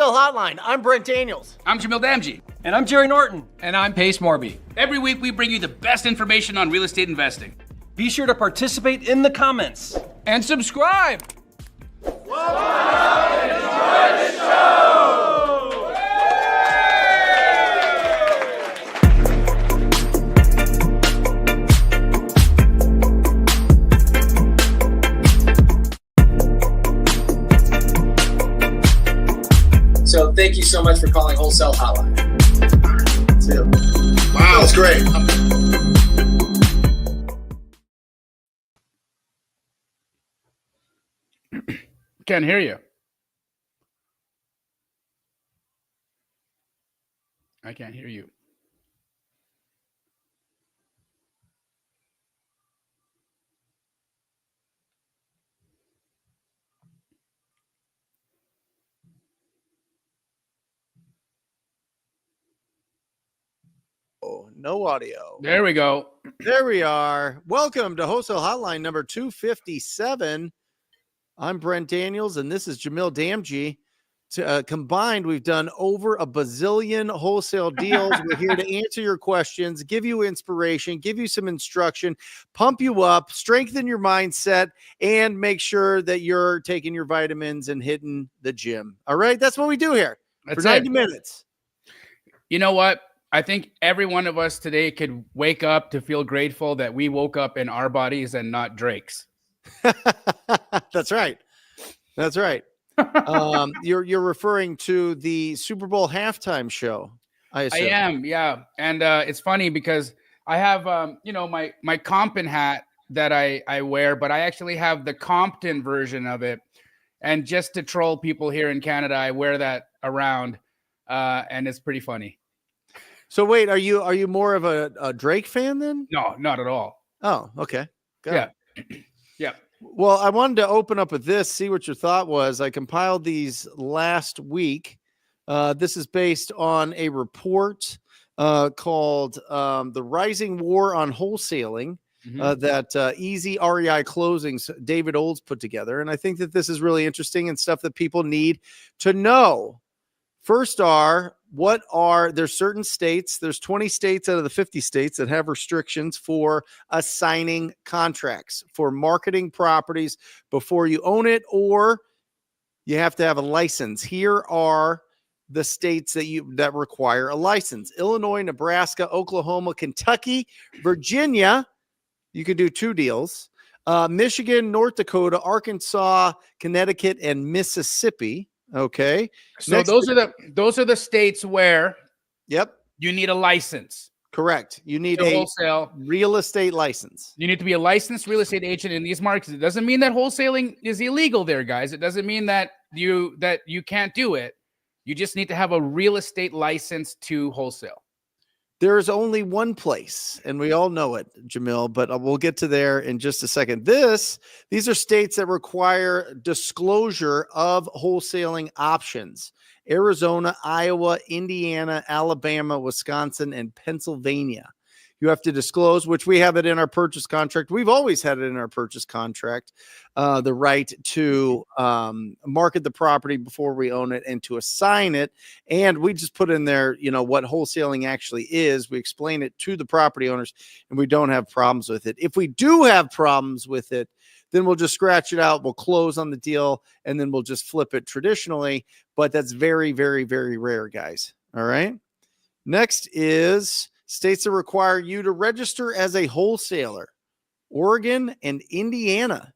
Wholesale Hotline. I'm Brent Daniels. I'm Jamil Damji. And I'm Jerry Norton. And I'm Morby. Every week we bring you the best information on real estate investing. Be sure to participate in the comments. And subscribe. Enjoy the show! So thank you so much for calling Wholesale Hotline. Wow, that's great. Can't hear you. I can't hear you. No audio. There we go. There we are. Welcome to Wholesale Hotline number 257. I'm Brent Daniels, and this is Jamil Damji. Combined, we've done over a bazillion wholesale deals. We're here to answer your questions, give you inspiration, give you some instruction, pump you up, strengthen your mindset, and make sure that you're taking your vitamins and hitting the gym. All right? That's what we do here for 90 minutes. You know what? I think every one of us today could wake up to feel grateful that we woke up in our bodies and not Drake's. That's right. That's right. You're referring to the Super Bowl halftime show, I assume. I am, yeah. And it's funny because I have, my Compton hat that I wear, but I actually have the Compton version of it. And just to troll people here in Canada, I wear that around, and it's pretty funny. So wait, are you more of a Drake fan then? No, not at all. Oh, okay. Yeah. Yeah. Well, I wanted to open up with this, see what your thought was. I compiled these last week. This is based on a report called The Rising War on Wholesaling that Easy REI Closings, David Olds put together. And I think that this is really interesting and stuff that people need to know. First there's certain states, there's 20 states out of the 50 states that have restrictions for assigning contracts for marketing properties before you own it, or you have to have a license. Here are the states that require a license: Illinois, Nebraska, Oklahoma, Kentucky, Virginia. You could do 2 deals. Michigan, North Dakota, Arkansas, Connecticut, and Mississippi. Okay. So those are the states where you need a license. Correct. You need a wholesale real estate license. You need to be a licensed real estate agent in these markets. It doesn't mean that wholesaling is illegal there, guys. It doesn't mean that you can't do it. You just need to have a real estate license to wholesale. There's only one place, and we all know it, Jamil, but we'll get to there in just a second. These are states that require disclosure of wholesaling options: Arizona, Iowa, Indiana, Alabama, Wisconsin, and Pennsylvania. You have to disclose, which we have it in our purchase contract. We've always had it in our purchase contract, the right to market the property before we own it and to assign it. And we just put in there, what wholesaling actually is. We explain it to the property owners, and we don't have problems with it. If we do have problems with it, then we'll just scratch it out. We'll close on the deal, and then we'll just flip it traditionally. But that's very, very, very rare, guys. All right. Next is states that require you to register as a wholesaler: Oregon and Indiana.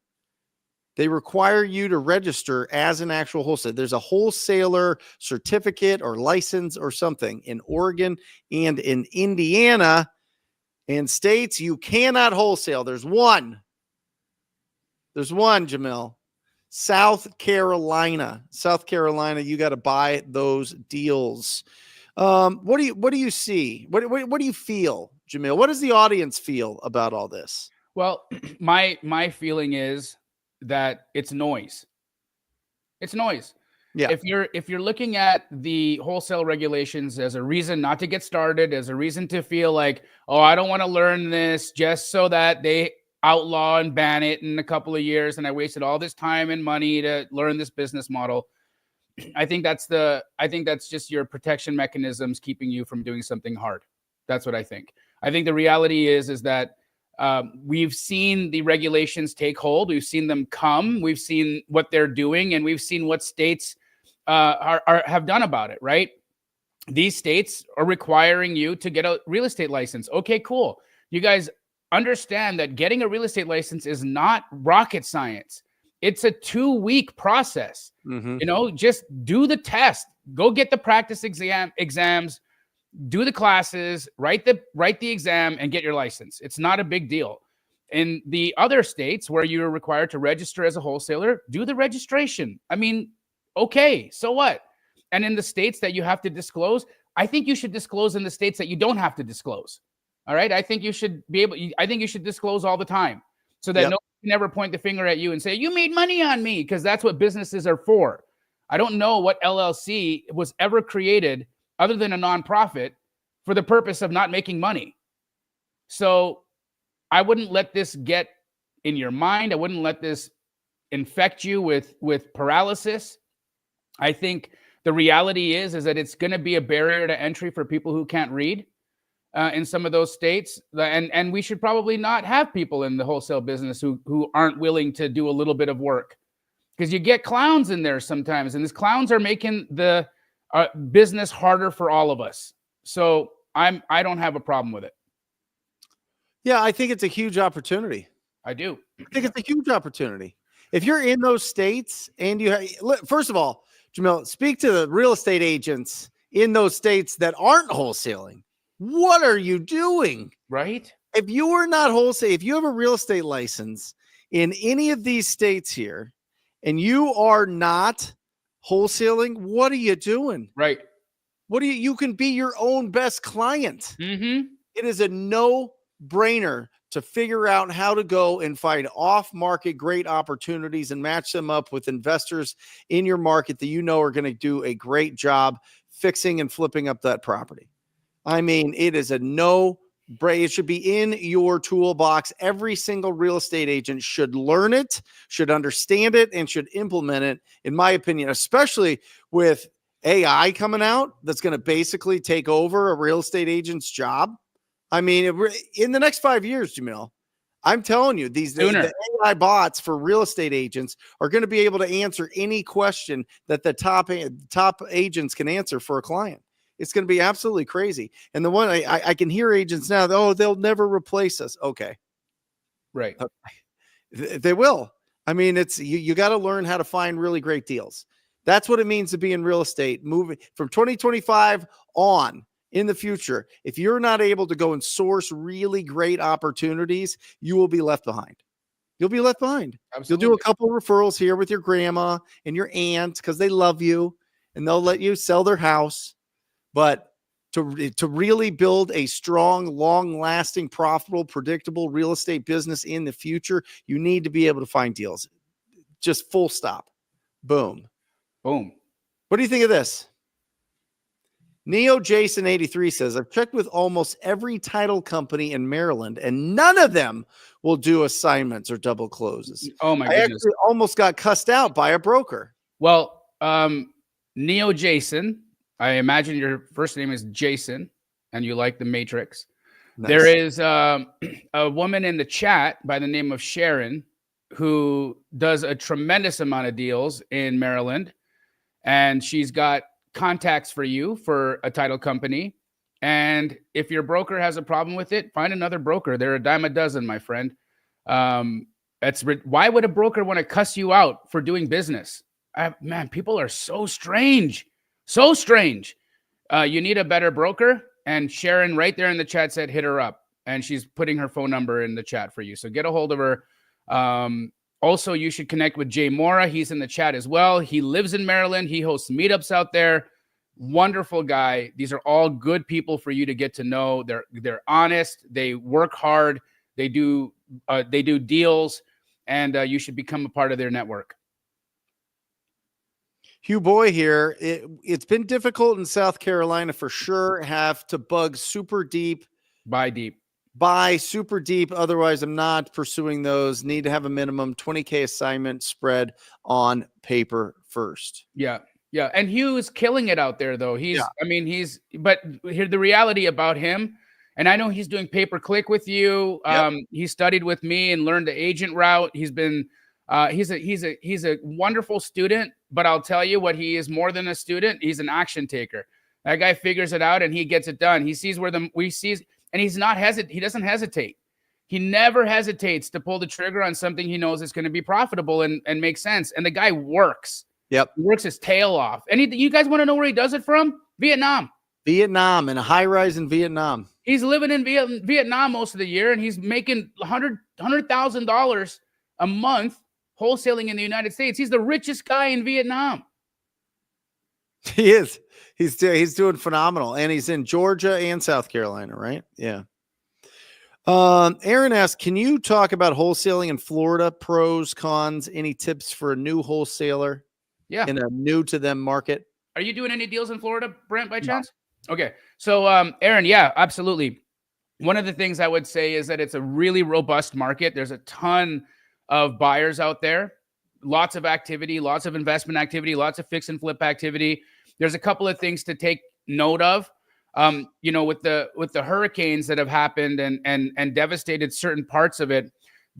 They require you to register as an actual wholesaler. There's a wholesaler certificate or license or something in Oregon and in Indiana. And states you cannot wholesale. There's one, Jamil. South Carolina, you got to buy those deals. What do you see? What do you feel, Jamil? What does the audience feel about all this? Well, my feeling is that it's noise. It's noise. Yeah. If you're looking at the wholesale regulations as a reason not to get started, as a reason to feel like, oh, I don't want to learn this just so that they outlaw and ban it in a couple of years, and I wasted all this time and money to learn this business model. I think that's just your protection mechanisms keeping you from doing something hard. That's what I think. I think the reality is that we've seen the regulations take hold. We've seen them come. We've seen what they're doing, and we've seen what states have done about it, right? These states are requiring you to get a real estate license. Okay, cool. You guys understand that getting a real estate license is not rocket science. It's a 2-week process. You know, just do the test, go get the practice exams, do the classes, write the exam, and get your license. It's not a big deal. In the other states where you're required to register as a wholesaler, do the registration. I mean, okay, so what? And in the states that you have to disclose, I think you should disclose in the states that you don't have to disclose. All right. I think you should disclose all the time so that no one can ever point the finger at you and say, you made money on me, because that's what businesses are for. I don't know what LLC was ever created other than a nonprofit for the purpose of not making money. So I wouldn't let this get in your mind. I wouldn't let this infect you with paralysis. I think the reality is that it's going to be a barrier to entry for people who can't read in some of those states. And we should probably not have people in the wholesale business who aren't willing to do a little bit of work, because you get clowns in there sometimes, and these clowns are making the business harder for all of us. So I don't have a problem with it. Yeah, I think it's a huge opportunity. I do. I think it's a huge opportunity. If you're in those states and first of all, Jamil, speak to the real estate agents in those states that aren't wholesaling. What are you doing? Right? If you are not wholesale, if you have a real estate license in any of these states here and you are not wholesaling, what are you doing? Right. You can be your own best client. Mm-hmm. It is a no-brainer to figure out how to go and find off-market great opportunities and match them up with investors in your market that you know are going to do a great job fixing and flipping up that property. I mean, it is a no-brainer. It should be in your toolbox. Every single real estate agent should learn it, should understand it, and should implement it, in my opinion, especially with AI coming out that's going to basically take over a real estate agent's job. I mean, in the next 5 years, Jamil, I'm telling you, the AI bots for real estate agents are going to be able to answer any question that the top agents can answer for a client. It's going to be absolutely crazy. And the one I can hear agents now, they'll never replace us. Okay. Right. They will. I mean, it's you got to learn how to find really great deals. That's what it means to be in real estate. Moving from 2025 on. In the future, if you're not able to go and source really great opportunities, you will be left behind. You'll be left behind. Absolutely. You'll do a couple of referrals here with your grandma and your aunt because they love you and they'll let you sell their house. But to really build a strong, long-lasting, profitable, predictable real estate business in the future, you need to be able to find deals. Just full stop. Boom. Boom. What do you think of this? Neo Jason 83 says, I've checked with almost every title company in Maryland, and none of them will do assignments or double closes. Oh my goodness. I actually almost got cussed out by a broker. Well, Neo Jason, I imagine your first name is Jason and you like the Matrix. Nice. There is a woman in the chat by the name of Sharon who does a tremendous amount of deals in Maryland, and she's got contacts for you for a title company. And if your broker has a problem with it, find another broker. They're a dime a dozen, my friend. Why would a broker want to cuss you out for doing business? Man, people are so strange. So strange. You need a better broker. And Sharon right there in the chat said, hit her up. And she's putting her phone number in the chat for you. So get a hold of her. Also, you should connect with Jay Mora. He's in the chat as well. He lives in Maryland. He hosts meetups out there. Wonderful guy. These are all good people for you to get to know. They're honest. They work hard. They do deals, and you should become a part of their network. Hugh Boy here. It's been difficult in South Carolina for sure. Have to bug super deep. Buy super deep. Otherwise, I'm not pursuing those. Need to have a minimum 20K assignment spread on paper first. Yeah. Yeah, and Hugh is killing it out there, though. But here the reality about him, and I know he's doing pay-per-click with you. He studied with me and learned the agent route. He's been, he's a wonderful student. But I'll tell you what, he is more than a student. He's an action taker. That guy figures it out and he gets it done. He sees where and he's not he doesn't hesitate. He never hesitates to pull the trigger on something he knows is going to be profitable and make sense. And the guy works. Yep. He works his tail off. And you guys want to know where he does it from? Vietnam. Vietnam, and a high rise in Vietnam. He's living in Vietnam most of the year, and he's making $100,000 a month wholesaling in the United States. He's the richest guy in Vietnam. He is. He's doing phenomenal, and he's in Georgia and South Carolina, right? Yeah. Aaron asks, can you talk about wholesaling in Florida? Pros, cons, any tips for a new wholesaler? Yeah. In a new to them market. Are you doing any deals in Florida, Brent, by chance? No. Okay. So, Aaron, yeah, absolutely. One of the things I would say is that it's a really robust market. There's a ton of buyers out there, lots of activity, lots of investment activity, lots of fix and flip activity. There's a couple of things to take note of. With the hurricanes that have happened and devastated certain parts of it,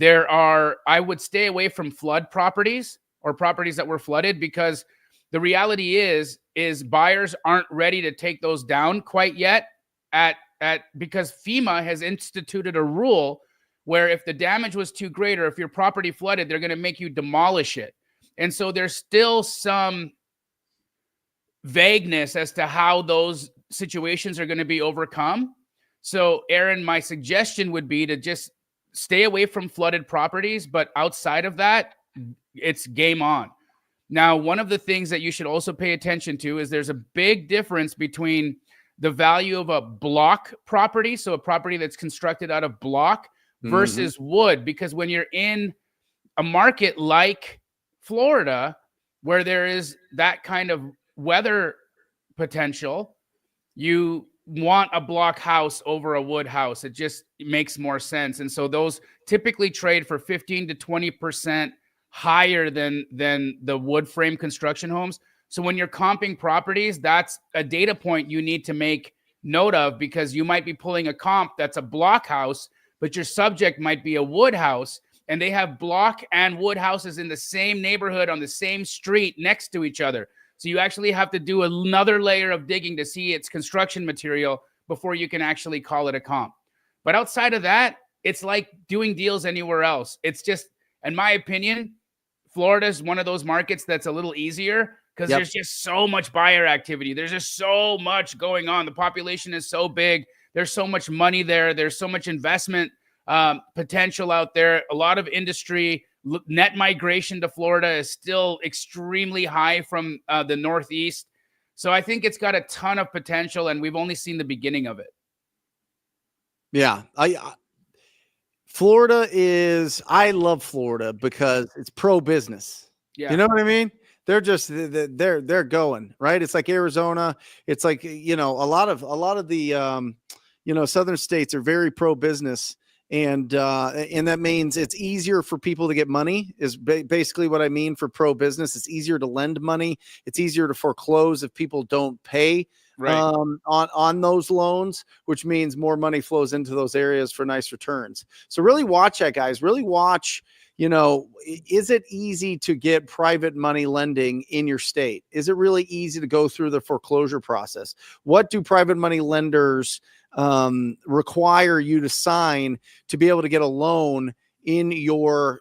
I would stay away from flood properties or properties that were flooded, because the reality is buyers aren't ready to take those down quite yet because FEMA has instituted a rule where if the damage was too great or if your property flooded, they're going to make you demolish it. And so there's still some vagueness as to how those situations are going to be overcome. So, Aaron, my suggestion would be to just stay away from flooded properties, but outside of that, it's game on. Now, one of the things that you should also pay attention to is there's a big difference between the value of a block property, so a property that's constructed out of block, versus wood, because when you're in a market like Florida, where there is that kind of weather potential, you want a block house over a wood house. It just makes more sense. And so those typically trade for 15 to 20% higher than the wood frame construction homes. So when you're comping properties, that's a data point you need to make note of, because you might be pulling a comp that's a block house, but your subject might be a wood house, and they have block and wood houses in the same neighborhood on the same street next to each other. So you actually have to do another layer of digging to see its construction material before you can actually call it a comp. But outside of that, it's like doing deals anywhere else. It's just, in my opinion, Florida is one of those markets that's a little easier because there's just so much buyer activity. There's just so much going on. The population is so big. There's so much money there. There's so much investment potential out there. A lot of industry. Net migration to Florida is still extremely high from the Northeast. So I think it's got a ton of potential, and we've only seen the beginning of it. Yeah. Florida is, I love Florida because it's pro-business. Yeah. You know what I mean? They're just, they're going, right? It's like Arizona. It's like, a lot of the, southern states are very pro-business. And that means it's easier for people to get money is basically what I mean for pro-business. It's easier to lend money. It's easier to foreclose if people don't pay on those loans, which means more money flows into those areas for nice returns. So really watch that, guys. Really watch, is it easy to get private money lending in your state? Is it really easy to go through the foreclosure process? What do private money lenders require you to sign to be able to get a loan in your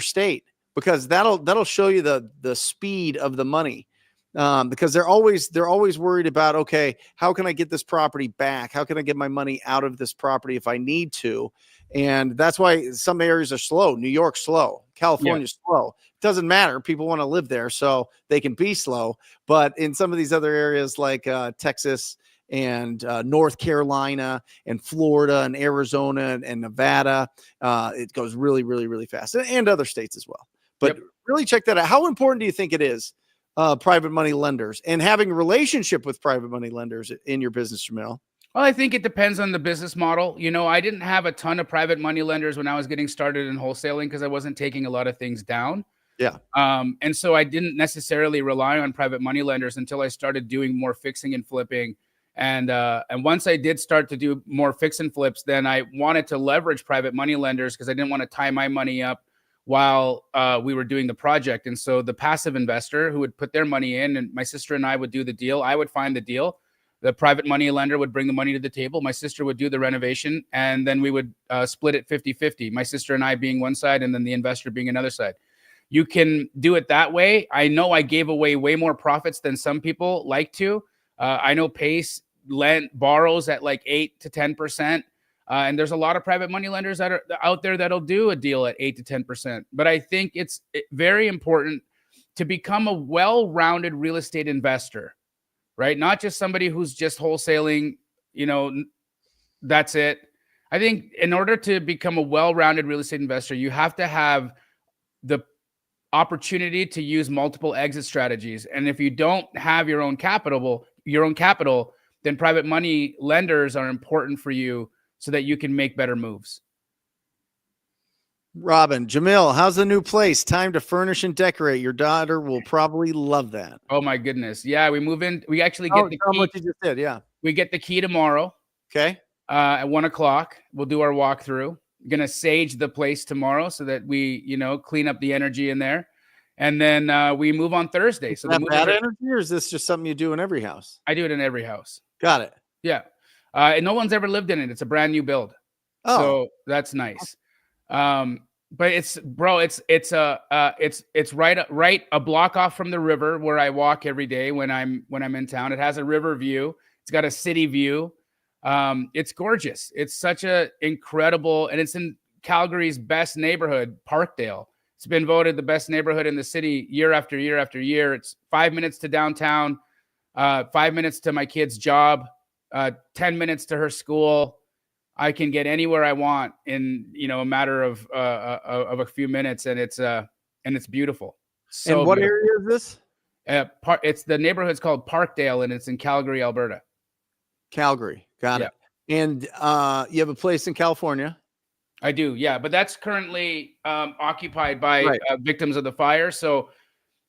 state? Because that'll show you the speed of the money. Because they're always worried about, okay, how can I get this property back? How can I get my money out of this property if I need to? And that's why some areas are slow. New York's slow. California's slow. It doesn't matter. People want to live there, so they can be slow. But in some of these other areas like Texas and North Carolina and Florida and Arizona and Nevada, it goes really, really, really fast, and other states as well. But really check that out. How important do you think it is, private money lenders and having a relationship with private money lenders in your business, Jamil? Well, I think it depends on the business model. I didn't have a ton of private money lenders when I was getting started in wholesaling because I wasn't taking a lot of things down. Yeah. And so I didn't necessarily rely on private money lenders until I started doing more fixing and flipping. And once I did start to do more fix and flips, then I wanted to leverage private money lenders because I didn't want to tie my money up while we were doing the project. And so the passive investor who would put their money in, and my sister and I would do the deal. I would find the deal. The private money lender would bring the money to the table. My sister would do the renovation, and then we would split it 50-50. My sister and I being one side, and then the investor being another side. You can do it that way. I know I gave away way more profits than some people like to. I know Pace borrows at like 8 to 10%. And there's a lot of private money lenders that are out there that'll do a deal at 8 to 10%. But I think it's very important to become a well-rounded real estate investor, right? Not just somebody who's just wholesaling, that's it. I think in order to become a well-rounded real estate investor, you have to have the opportunity to use multiple exit strategies. And if you don't have your own capital, then private money lenders are important for you so that you can make better moves. Robin, Jamil, how's the new place? Time to furnish and decorate. Your daughter will probably love that. Oh my goodness. Yeah, we move in. We actually get the key. What you just did, yeah. We get the key tomorrow. Okay. At 1:00. We'll do our walkthrough. Going to sage the place tomorrow so that we, clean up the energy in there. And then we move on Thursday. So the bad energy, or is this just something you do in every house? I do it in every house. Got it. Yeah. And no one's ever lived in it. It's a brand new build. Oh, so that's nice. But it's right a block off from the river where I walk every day when I'm in town. It has a river view. It's got a city view. It's gorgeous. It's such a incredible, and it's in Calgary's best neighborhood, Parkdale. It's been voted the best neighborhood in the city year after year after year. It's 5 minutes to downtown, 5 minutes to my kid's job, 10 minutes to her school. I can get anywhere I want in, a matter of a few minutes, and it's beautiful. So and what beautiful. area is this? It's the neighborhood's called Parkdale, and it's in Calgary, Alberta. Calgary, got it. And you have a place in California. I do, yeah, but that's currently occupied by victims of the fire. So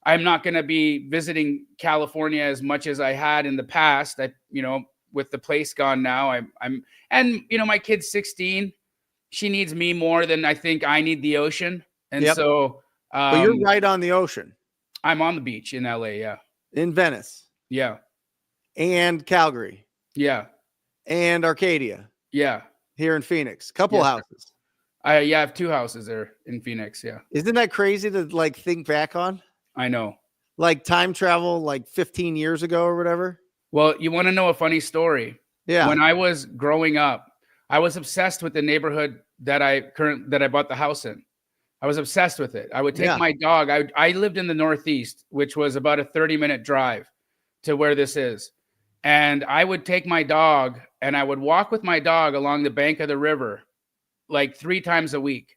I'm not going to be visiting California as much as I had in the past. With the place gone now, and my kid's 16. She needs me more than I think I need the ocean. And so, but you're right on the ocean. I'm on the beach in LA. Yeah. In Venice. Yeah. And Calgary. Yeah. And Arcadia. Yeah. Here in Phoenix. Couple houses. I have 2 houses there in Phoenix. Yeah. Isn't that crazy to think back on? I know. Like time travel, 15 years ago or whatever. Well, you want to know a funny story? Yeah. When I was growing up, I was obsessed with the neighborhood that I bought the house in. I was obsessed with it. I would take my dog. I lived in the Northeast, which was about a 30-minute drive to where this is. And I would take my dog and I would walk with my dog along the bank of the river like 3 times a week.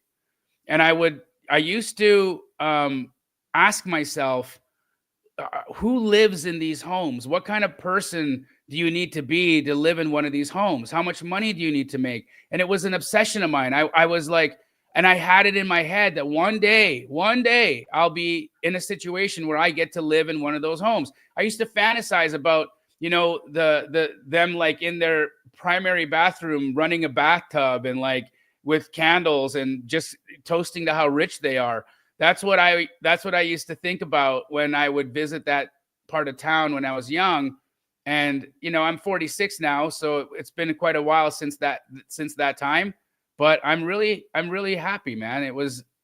And I used to ask myself, who lives in these homes? What kind of person do you need to be to live in one of these homes? How much money do you need to make? And it was an obsession of mine. I was like, and I had it in my head that one day I'll be in a situation where I get to live in one of those homes. I used to fantasize about, them like in their primary bathroom, running a bathtub and like with candles and just toasting to how rich they are. That's what I used to think about when I would visit that part of town when I was young. And, I'm 46 now, so it's been quite a while since that time, but I'm really happy, man.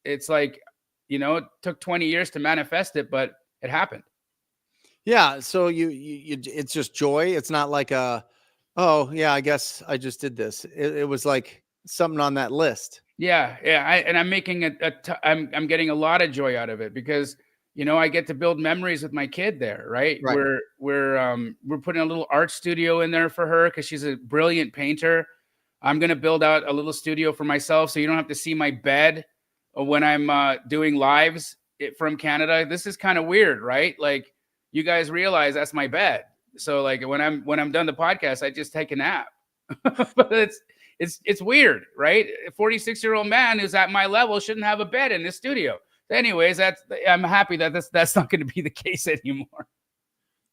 It's like, it took 20 years to manifest it, but it happened. Yeah. So you it's just joy. It's not like I guess I just did this. It was like something on that list. Yeah. I'm making I'm getting a lot of joy out of it because, I get to build memories with my kid there, right? We're putting a little art studio in there for her because she's a brilliant painter. I'm going to build out a little studio for myself so you don't have to see my bed when I'm doing lives from Canada. This is kind of weird, right? Like you guys realize that's my bed. So like when I'm done the podcast, I just take a nap. But it's weird, right? A 46-year-old man who's at my level shouldn't have a bed in this studio. Anyways, I'm happy that that's not going to be the case anymore.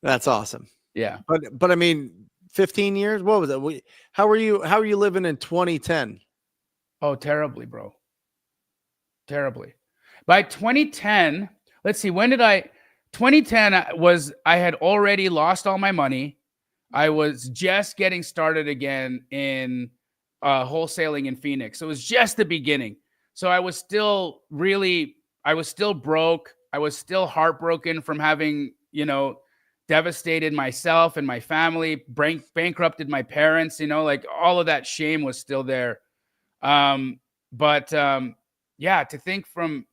That's awesome. Yeah. But I mean, 15 years. What was it? How are you living in 2010? Oh, terribly, bro. Terribly. By 2010, let's see, 2010 I had already lost all my money. I was just getting started again in wholesaling in Phoenix. So it was just the beginning. So I was still broke. I was still heartbroken from having, devastated myself and my family, bankrupted my parents, like all of that shame was still there. Yeah, to think from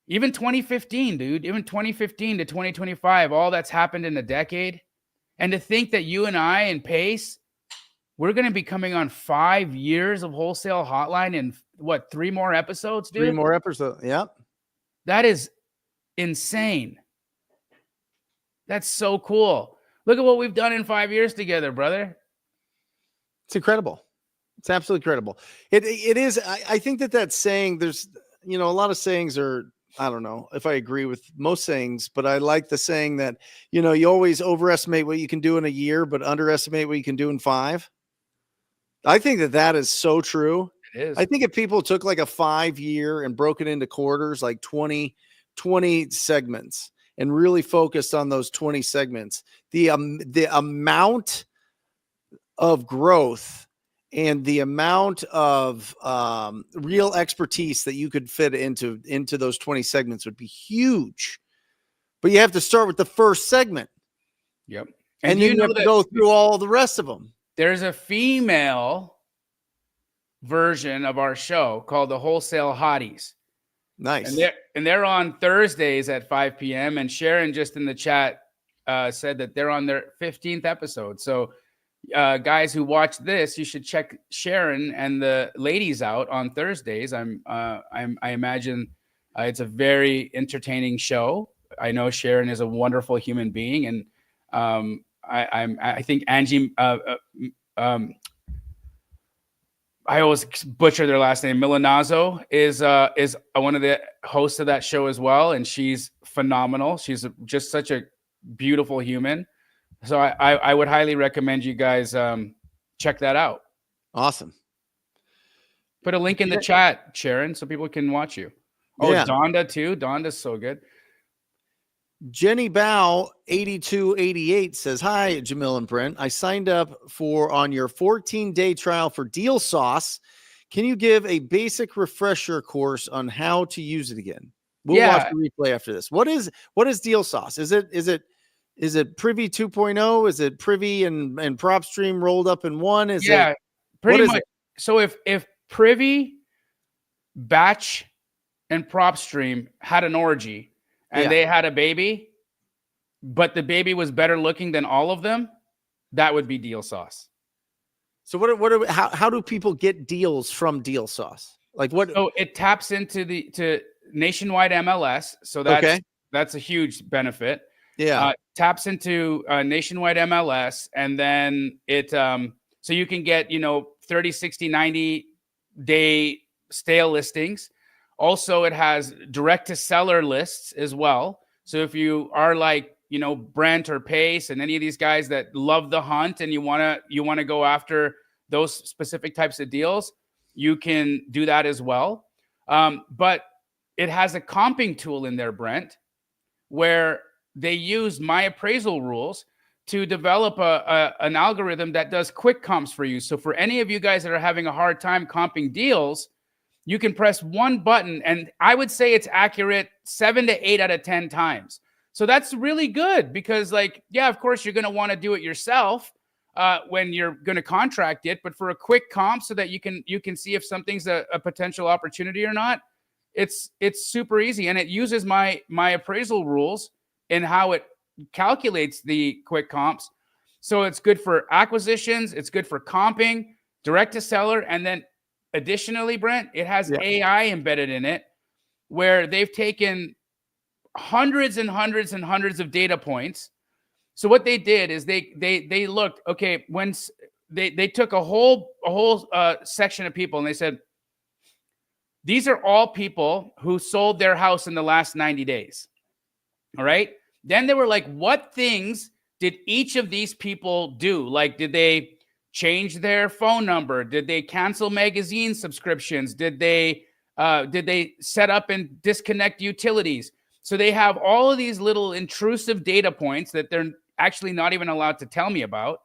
even 2015, dude, even 2015 to 2025, all that's happened in a decade. And to think that you and I and Pace, we're going to be coming on 5 years of Wholesale Hotline in what, 3 more episodes, dude? 3 more episodes. Yep. That is insane. That's so cool. Look at what we've done in 5 years together, brother. It's incredible. It's absolutely incredible. It is. I think that saying, there's, a lot of sayings are, I don't know if I agree with most sayings, but I like the saying that, you always overestimate what you can do in a year, but underestimate what you can do in 5. I think that is so true. It is. I think if people took like a 5-year and broke it into quarters, like 20 segments, and really focused on those 20 segments, the amount of growth and the amount of real expertise that you could fit into those 20 segments would be huge. But you have to start with the first segment. Yep. And then you have to go through all the rest of them. There's a female version of our show called the Wholesale Hotties. Nice. And they're on Thursdays at 5 p.m. And Sharon just in the chat said that they're on their 15th episode. So guys who watch this, you should check Sharon and the ladies out on Thursdays. I imagine it's a very entertaining show. I know Sharon is a wonderful human being, and I think Angie. I always butcher their last name. Milanazzo is one of the hosts of that show as well, and she's phenomenal. She's just such a beautiful human. So I would highly recommend you guys check that out. Awesome. Put a link in the chat, Sharon, so people can watch you. Oh, yeah. Donda too. Donda's so good. Jenny Bow 8288 says, "Hi, Jamil and Brent. I signed up on your 14-day trial for Deal Sauce. Can you give a basic refresher course on how to use it again?" We'll watch the replay after this. What is Deal Sauce? Is it Privy 2.0? Is it Privy and PropStream rolled up in one? Pretty much. So if Privy, Batch, and PropStream had an orgy and they had a baby, but the baby was better looking than all of them, that would be Deal Sauce. So how do people get deals from Deal Sauce? Like what? So it taps into to nationwide MLS. So that's a huge benefit. Yeah. Taps into nationwide MLS, and then it so you can get 30, 60, 90 day stale listings. Also, it has direct to seller lists as well. So if you are like Brent or Pace and any of these guys that love the hunt and you want to go after those specific types of deals, you can do that as well. But it has a comping tool in there, Brent, where they use my appraisal rules to develop an algorithm that does quick comps for you. So for any of you guys that are having a hard time comping deals, you can press one button, and I would say it's accurate 7 to 8 out of 10 times. So that's really good because, of course, you're going to want to do it yourself when you're going to contract it. But for a quick comp, so that you can see if something's a potential opportunity or not, it's super easy, and it uses my appraisal rules and how it calculates the quick comps. So it's good for acquisitions, it's good for comping, direct to seller, and then additionally, Brent, it has AI embedded in it where they've taken hundreds and hundreds and hundreds of data points. So what they did is they looked, okay, when they took a whole section of people and they said, These are all people who sold their house in the last 90 days. All right. Then they were like, what things did each of these people do? Like, did they change their phone number? Did they cancel magazine subscriptions? Did they set up and disconnect utilities? So they have all of these little intrusive data points that they're actually not even allowed to tell me about.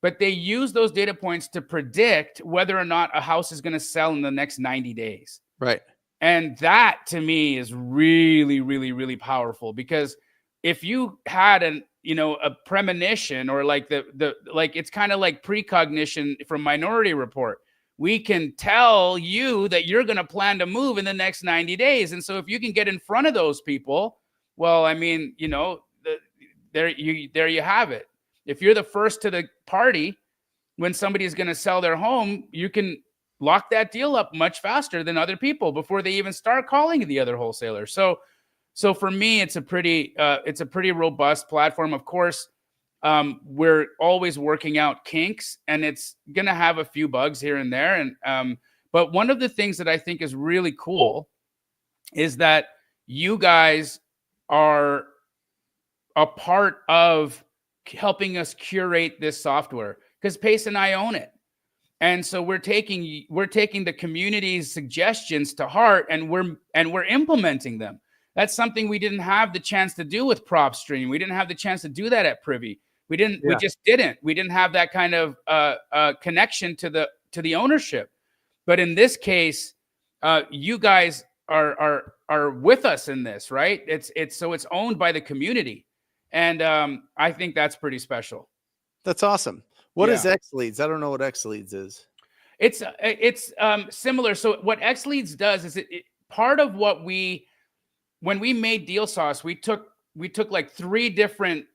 But they use those data points to predict whether or not a house is going to sell in the next 90 days. Right. And that to me is really, really, really powerful, because if you had a premonition, or like it's kind of like precognition from Minority Report, we can tell you that you're going to plan to move in the next 90 days. And so if you can get in front of those people, well, I mean, there you have it. If you're the first to the party when somebody is going to sell their home, you can lock that deal up much faster than other people before they even start calling the other wholesalers. So for me, it's a pretty robust platform. Of course, we're always working out kinks, and it's going to have a few bugs here and there. And but one of the things that I think is really cool is that you guys are a part of helping us curate this software, because Pace and I own it. And so we're taking the community's suggestions to heart, and we're implementing them. That's something we didn't have the chance to do with PropStream. We didn't have the chance to do that at Privy. We just didn't. We didn't have that kind of connection to the ownership. But in this case, you guys are with us in this, right? It's owned by the community, and I think that's pretty special. That's awesome. What is X Leads? I don't know what X Leads is. It's similar. So what X Leads does is part of what when we made Deal Sauce, we took like 3 different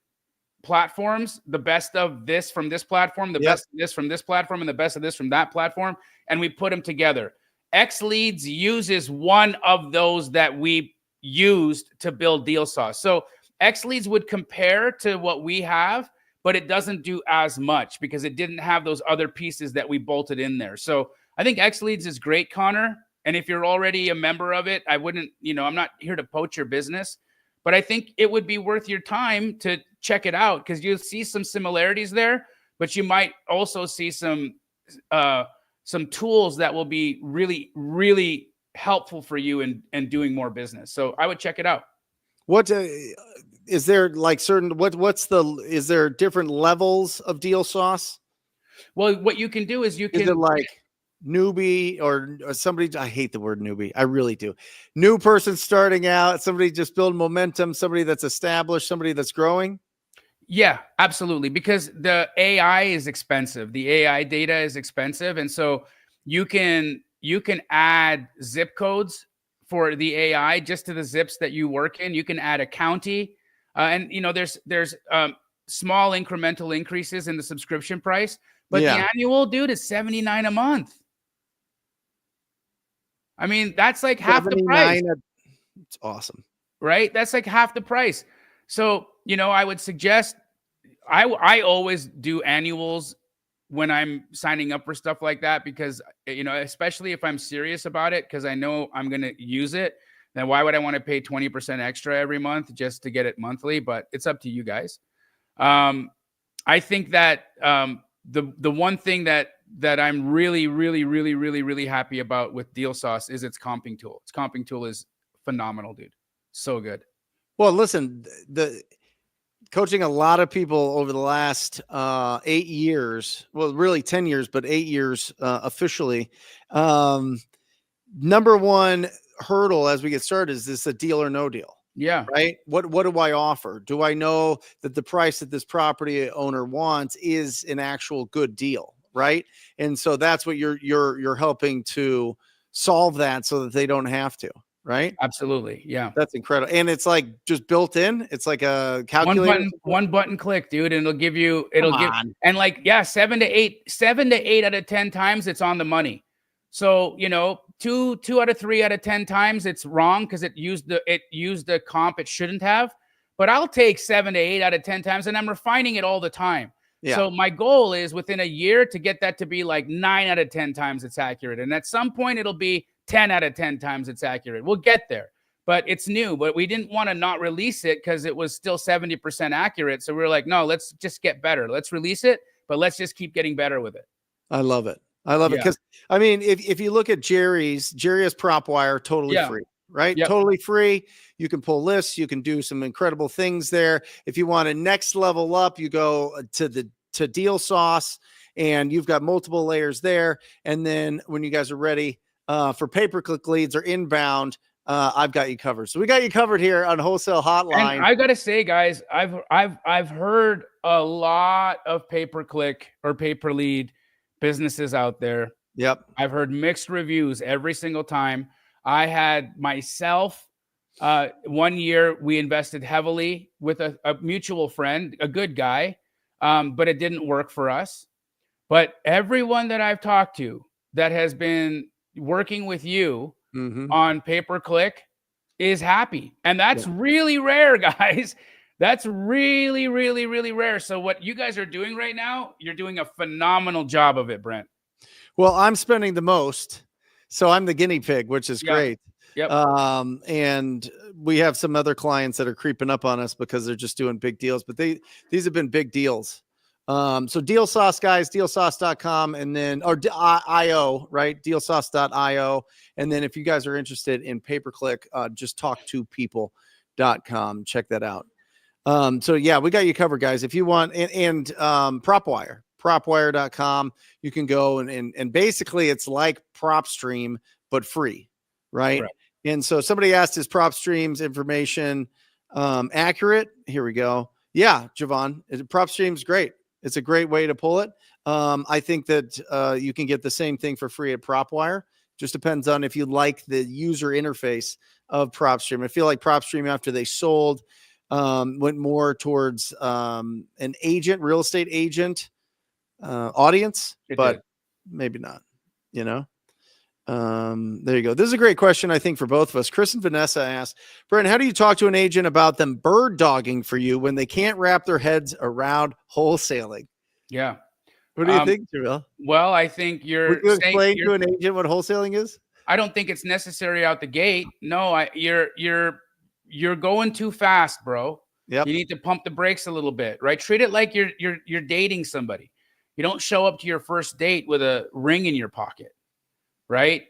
platforms, the best of this from this platform, the best of this from this platform, and the best of this from that platform, and we put them together. X Leads uses one of those that we used to build Deal Sauce. So X Leads would compare to what we have, but it doesn't do as much because it didn't have those other pieces that we bolted in there. So I think X Leads is great, Connor. And if you're already a member of it, I wouldn't, I'm not here to poach your business, but I think it would be worth your time to check it out, because you'll see some similarities there, but you might also see some tools that will be really, really helpful for you in doing more business. So I would check it out. What is there like certain, is there different levels of Deal Sauce? Well, what you can do is is it like newbie or somebody, I hate the word newbie. I really do. New person starting out, somebody just building momentum, somebody that's established, somebody that's growing. Yeah, absolutely. Because the AI is expensive. The AI data is expensive. And so you can add zip codes for the AI just to the zips that you work in. You can add a county, and there's small incremental increases in the subscription price, but the annual, dude, is $79 a month. I mean, that's like half the price. It's awesome, right? That's like half the price. So, I would suggest I always do annuals when I'm signing up for stuff like that, because, especially if I'm serious about it, because I know I'm going to use it, then why would I want to pay 20% extra every month just to get it monthly? But it's up to you guys. I think that the one thing that I'm really, really, really, really, really happy about with Deal Sauce is its comping tool. Its comping tool is phenomenal, dude. So good. Well, listen, the coaching a lot of people over the last 8 years, well, really 10 years, but 8 years officially. Number one hurdle as we get started is this a deal or no deal? Yeah. Right. What do I offer? Do I know that the price that this property owner wants is an actual good deal? Right. And so that's what you're helping to solve that so that they don't have to. Right. Absolutely. Yeah. That's incredible. And it's like just built in. It's like a calculator. One button click, dude. And and like, yeah, 7 to 8 out of 10 times it's on the money. So, 2 out of 3 out of 10 times it's wrong because it used the comp it shouldn't have. But I'll take 7 to 8 out of 10 times, and I'm refining it all the time. Yeah. So my goal is within a year to get that to be like 9 out of 10 times it's accurate. And at some point it'll be 10 out of 10 times it's accurate. We'll get there, but it's new. But we didn't want to not release it because it was still 70% accurate. So we were like, no, let's just get better. Let's release it, but let's just keep getting better with it. I love it. I love it because, I mean, if you look at Jerry has prop wire totally free, right? Yep. Totally free. You can pull lists. You can do some incredible things there. If you want to next level up, you go to Deal Sauce, and you've got multiple layers there. And then when you guys are ready for pay-per-click leads or inbound, I've got you covered. So we got you covered here on Wholesale Hotline. And I gotta say, guys, I've heard a lot of pay-per-click or pay-per-lead businesses out there. Yep. I've heard mixed reviews every single time. I had myself, 1 year we invested heavily with a mutual friend, a good guy, but it didn't work for us. But everyone that I've talked to that has been working with you on pay-per-click is happy. And that's really rare, guys. That's really, really, really rare. So what you guys are doing right now, you're doing a phenomenal job of it, Brent. Well, I'm spending the most, so I'm the guinea pig, which is great. Yep. And we have some other clients that are creeping up on us because they're just doing big deals, but these have been big deals. So Deal Sauce, guys, dealsauce.com, and then, or IO, right? Dealsauce.io. And then if you guys are interested in pay-per-click, just talktopeople.com. Check that out. So yeah, we got you covered, guys. If you want, and PropWire, propwire.com, you can go and basically it's like PropStream, but free, right? And so somebody asked, is PropStream's information accurate? Here we go. Yeah, Javon, PropStream's great. It's a great way to pull it. I think that you can get the same thing for free at PropWire. Just depends on if you like the user interface of PropStream. I feel like PropStream, after they sold, went more towards an agent, real estate agent audience, but maybe not, you know? There you go. This is a great question, I think, for both of us. Chris and Vanessa asked, Brent, how do you talk to an agent about them bird dogging for you when they can't wrap their heads around wholesaling? Yeah. What do you think, Jamil? Well, I think Would you explain to an agent what wholesaling is? I don't think it's necessary out the gate. No, you're going too fast, bro. Yep. You need to pump the brakes a little bit, right? Treat it like you're dating somebody. You don't show up to your first date with a ring in your pocket, right?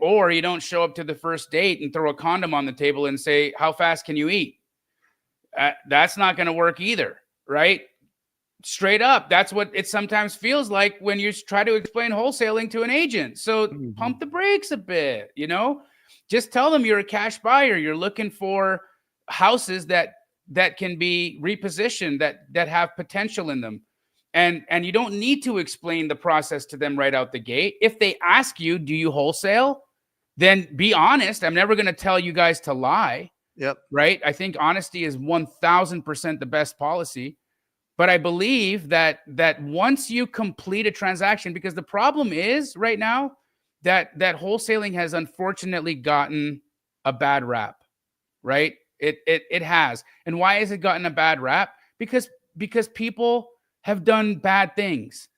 Or you don't show up to the first date and throw a condom on the table and say, how fast can you eat? That's not going to work either, right? Straight up. That's what it sometimes feels like when you try to explain wholesaling to an agent. So pump the brakes a bit, you know, just tell them you're a cash buyer. You're looking for houses that can be repositioned, that have potential in them. And you don't need to explain the process to them right out the gate. If they ask you, do you wholesale? Then be honest. I'm never going to tell you guys to lie. Yep. Right. I think honesty is 1000% the best policy. But I believe that once you complete a transaction, because the problem is right now that wholesaling has unfortunately gotten a bad rap, right? It has. And why has it gotten a bad rap? Because people have done bad things,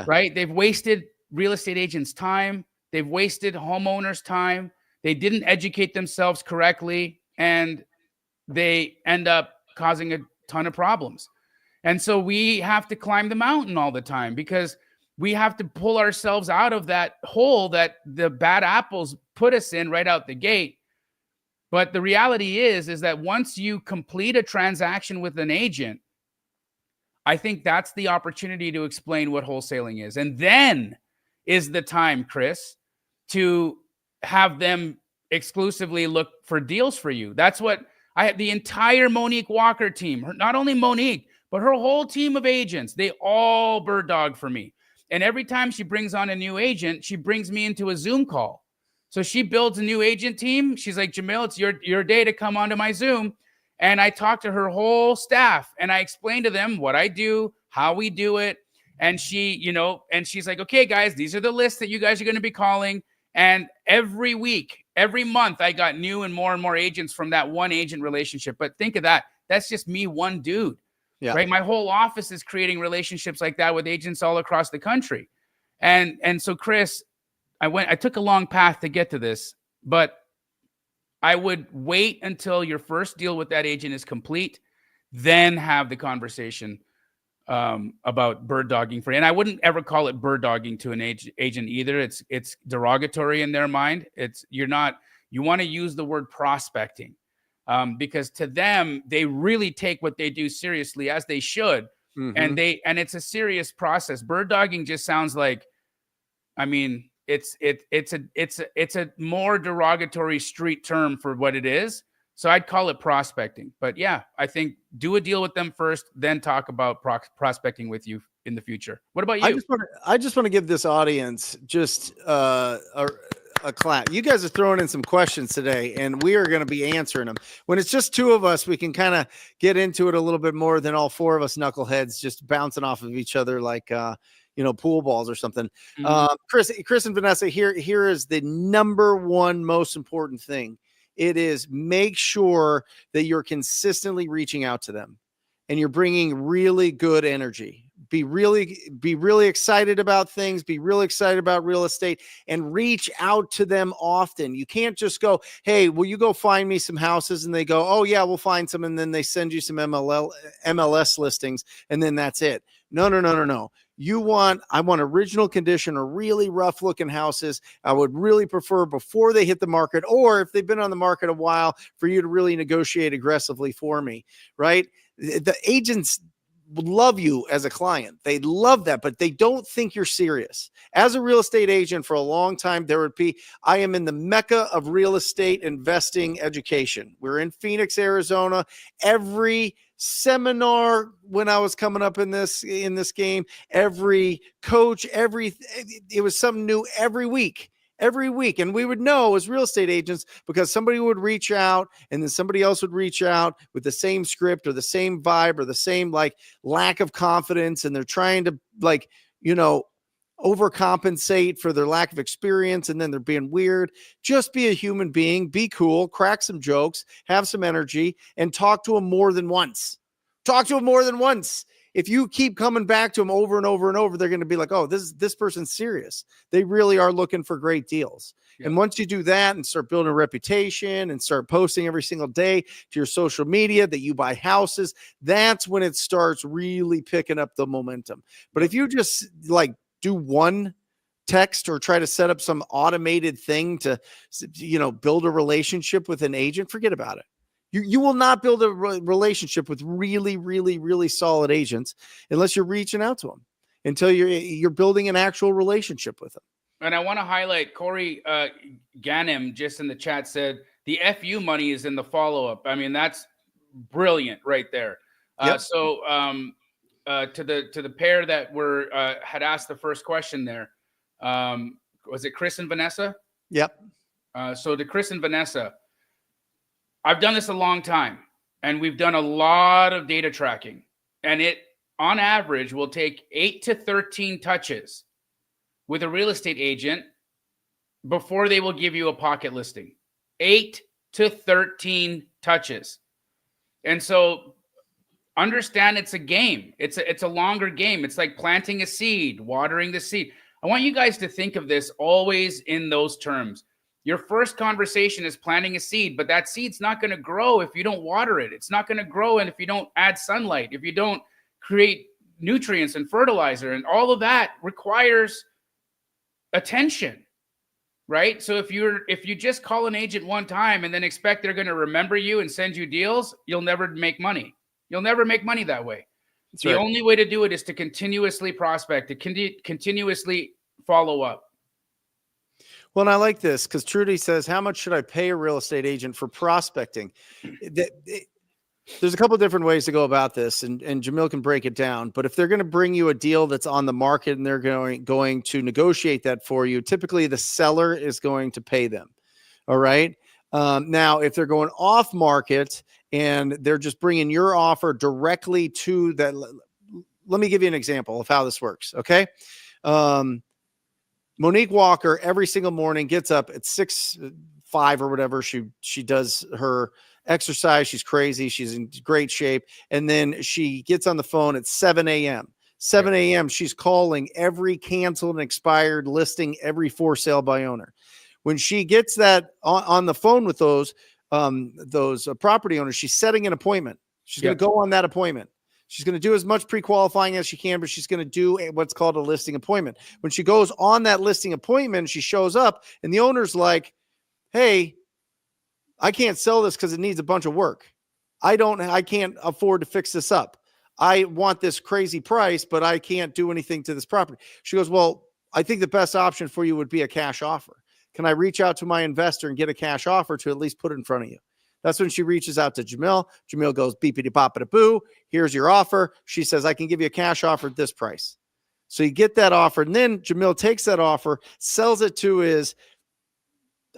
right? They've wasted real estate agents' time. They've wasted homeowners' time. They didn't educate themselves correctly, and they end up causing a ton of problems. And so we have to climb the mountain all the time because we have to pull ourselves out of that hole that the bad apples put us in right out the gate. But the reality is that once you complete a transaction with an agent, I think that's the opportunity to explain what wholesaling is. And then is the time, Chris, to have them exclusively look for deals for you. That's what the entire Monique Walker team, not only Monique, but her whole team of agents, they all bird dog for me. And every time she brings on a new agent, she brings me into a Zoom call. So she builds a new agent team. She's like, Jamil, it's your day to come onto my Zoom. And I talk to her whole staff and I explain to them what I do, how we do it. And she, and she's like, okay, guys, these are the lists that you guys are going to be calling. And every week, every month, I got new and more agents from that one agent relationship. But think of that. That's just me, one dude. Yeah. Right. My whole office is creating relationships like that with agents all across the country. And so, Chris, I took a long path to get to this, but I would wait until your first deal with that agent is complete, then have the conversation about bird dogging for you. And I wouldn't ever call it bird dogging to an agent either. It's derogatory in their mind. You want to use the word prospecting because to them, they really take what they do seriously, as they should. And it's a serious process. Bird dogging just sounds like, I mean, it's a more derogatory street term for what it is. So I'd call it prospecting. But yeah, I think do a deal with them first, then talk about prospecting with you in the future. What about you? I just want to give this audience just a clap. You guys are throwing in some questions today, and we are going to be answering them. When it's just two of us, we can kind of get into it a little bit more than all four of us knuckleheads just bouncing off of each other like pool balls or something. Chris and Vanessa, here is the number one most important thing. It is make sure that you're consistently reaching out to them and you're bringing really good energy. Be really excited about things, be really excited about real estate, and reach out to them often. You can't just go, hey, will you go find me some houses? And they go, oh yeah, we'll find some. And then they send you some MLS listings. And then that's it. No. I want original condition or really rough looking houses. I would really prefer before they hit the market, or if they've been on the market a while, for you to really negotiate aggressively for me, right? The agents love you as a client. They love that, but they don't think you're serious. As a real estate agent for a long time, I am in the mecca of real estate investing education. We're in Phoenix, Arizona. Every seminar when I was coming up in this game, every coach, it was something new every week. And we would know as real estate agents because somebody would reach out and then somebody else would reach out with the same script or the same vibe or the same lack of confidence. And they're trying to overcompensate for their lack of experience. And then they're being weird. Just be a human being, be cool, crack some jokes, have some energy, and talk to them more than once. If you keep coming back to them over and over and over, they're going to be like, oh, this person's serious. They really are looking for great deals. Yep. And once you do that and start building a reputation and start posting every single day to your social media that you buy houses, that's when it starts really picking up the momentum. But if you just do one text or try to set up some automated thing to, build a relationship with an agent, forget about it. You will not build a relationship with really, really, really solid agents unless you're reaching out to them until you're building an actual relationship with them. And I want to highlight Corey Ganem just in the chat said the FU money is in the follow-up. I mean, that's brilliant right there. Yep. So to the pair that had asked the first question there, was it Chris and Vanessa? Yep. So to Chris and Vanessa, I've done this a long time, and we've done a lot of data tracking, and it, on average, will take 8 to 13 touches with a real estate agent before they will give you a pocket listing. 8 to 13 touches. And so understand it's a game. It's a longer game. It's like planting a seed, watering the seed. I want you guys to think of this always in those terms. Your first conversation is planting a seed, but that seed's not going to grow if you don't water it. It's not going to grow and if you don't add sunlight, if you don't create nutrients and fertilizer, and all of that requires attention, right? So if you just call an agent one time and then expect they're going to remember you and send you deals, you'll never make money. You'll never make money that way. That's the only way to do it is to continuously prospect, to continuously follow up. Well, and I like this because Trudy says, how much should I pay a real estate agent for prospecting? There's a couple of different ways to go about this, and Jamil can break it down. But if they're going to bring you a deal that's on the market and they're going to negotiate that for you, typically the seller is going to pay them. All right. Now, if they're going off market and they're just bringing your offer directly to that, let me give you an example of how this works. Okay. Monique Walker every single morning gets up at 6:05 or whatever. She does her exercise. She's crazy. She's in great shape. And then she gets on the phone at 7 a.m. 7 a.m. She's calling every canceled and expired listing, every for sale by owner. When she gets that on the phone with those property owners, she's setting an appointment. She's going to go on that appointment. She's going to do as much pre-qualifying as she can, but she's going to do what's called a listing appointment. When she goes on that listing appointment, she shows up and the owner's like, hey, I can't sell this because it needs a bunch of work. I can't afford to fix this up. I want this crazy price, but I can't do anything to this property. She goes, well, I think the best option for you would be a cash offer. Can I reach out to my investor and get a cash offer to at least put it in front of you? That's when she reaches out to Jamil. Jamil goes, beepity boppity boo. Here's your offer. She says, I can give you a cash offer at this price. So you get that offer. And then Jamil takes that offer, sells it to his,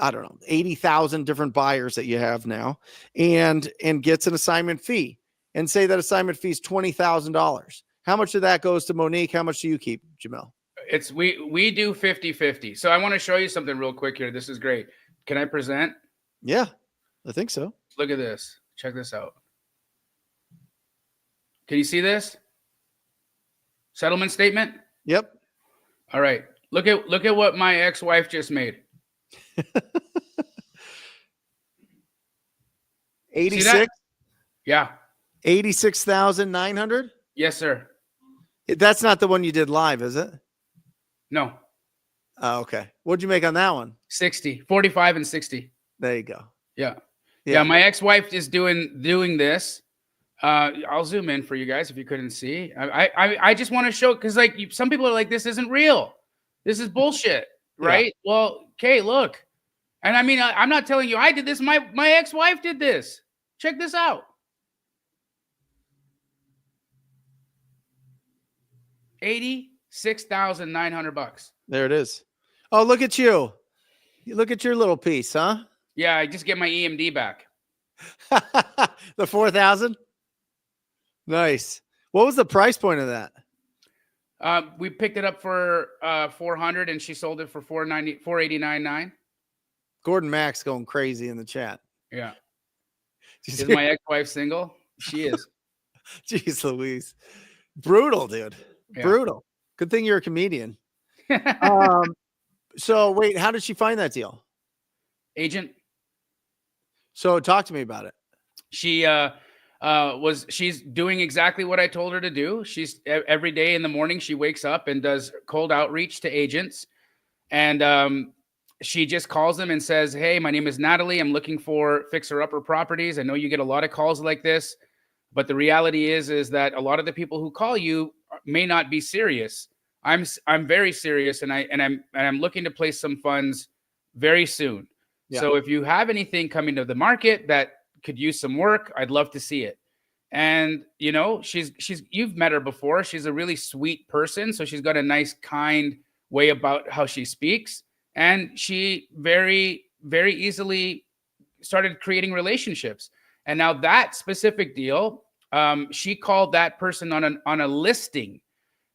I don't know, 80,000 different buyers that you have now, and gets an assignment fee. And say that assignment fee is $20,000. How much of that goes to Monique? How much do you keep, Jamil? We do 50-50. So I want to show you something real quick here. This is great. Can I present? Yeah, I think so. Look at this. Check this out. Can you see this? Settlement statement? Yep. All right. Look at what my ex-wife just made. 86? Yeah. 86,900? Yes, sir. That's not the one you did live, is it? No. Oh, okay. What'd you make on that one? 60, 45 and 60. There you go. Yeah. Yeah. My ex-wife is doing this. I'll zoom in for you guys if you couldn't see. I just want to show, because like some people are like, this isn't real. This is bullshit. Right. Yeah. Well, okay, look. And I mean, I'm not telling you I did this. My ex-wife did this. Check this out. 86,900 bucks. There it is. Oh, look at you. Look at your little piece, huh? Yeah, I just get my EMD back. The 4,000? Nice. What was the price point of that? We picked it up for 400 and she sold it for 489.9. Gordon Mack's going crazy in the chat. Yeah. Is my ex-wife single? She is. Jeez Louise. Brutal, dude. Yeah. Brutal. Good thing you're a comedian. So wait, how did she find that deal? Agent. So talk to me about it. She's doing exactly what I told her to do. She's every day in the morning, she wakes up and does cold outreach to agents. And she just calls them and says, hey, my name is Natalie. I'm looking for fixer-upper properties. I know you get a lot of calls like this, but the reality is that a lot of the people who call you may not be serious. I'm very serious, and I'm looking to place some funds very soon. Yeah. So if you have anything coming to the market that could use some work, I'd love to see it. And you know, you've met her before. She's a really sweet person, so she's got a nice, kind way about how she speaks, and she very, very easily started creating relationships. And now that specific deal, she called that person on a listing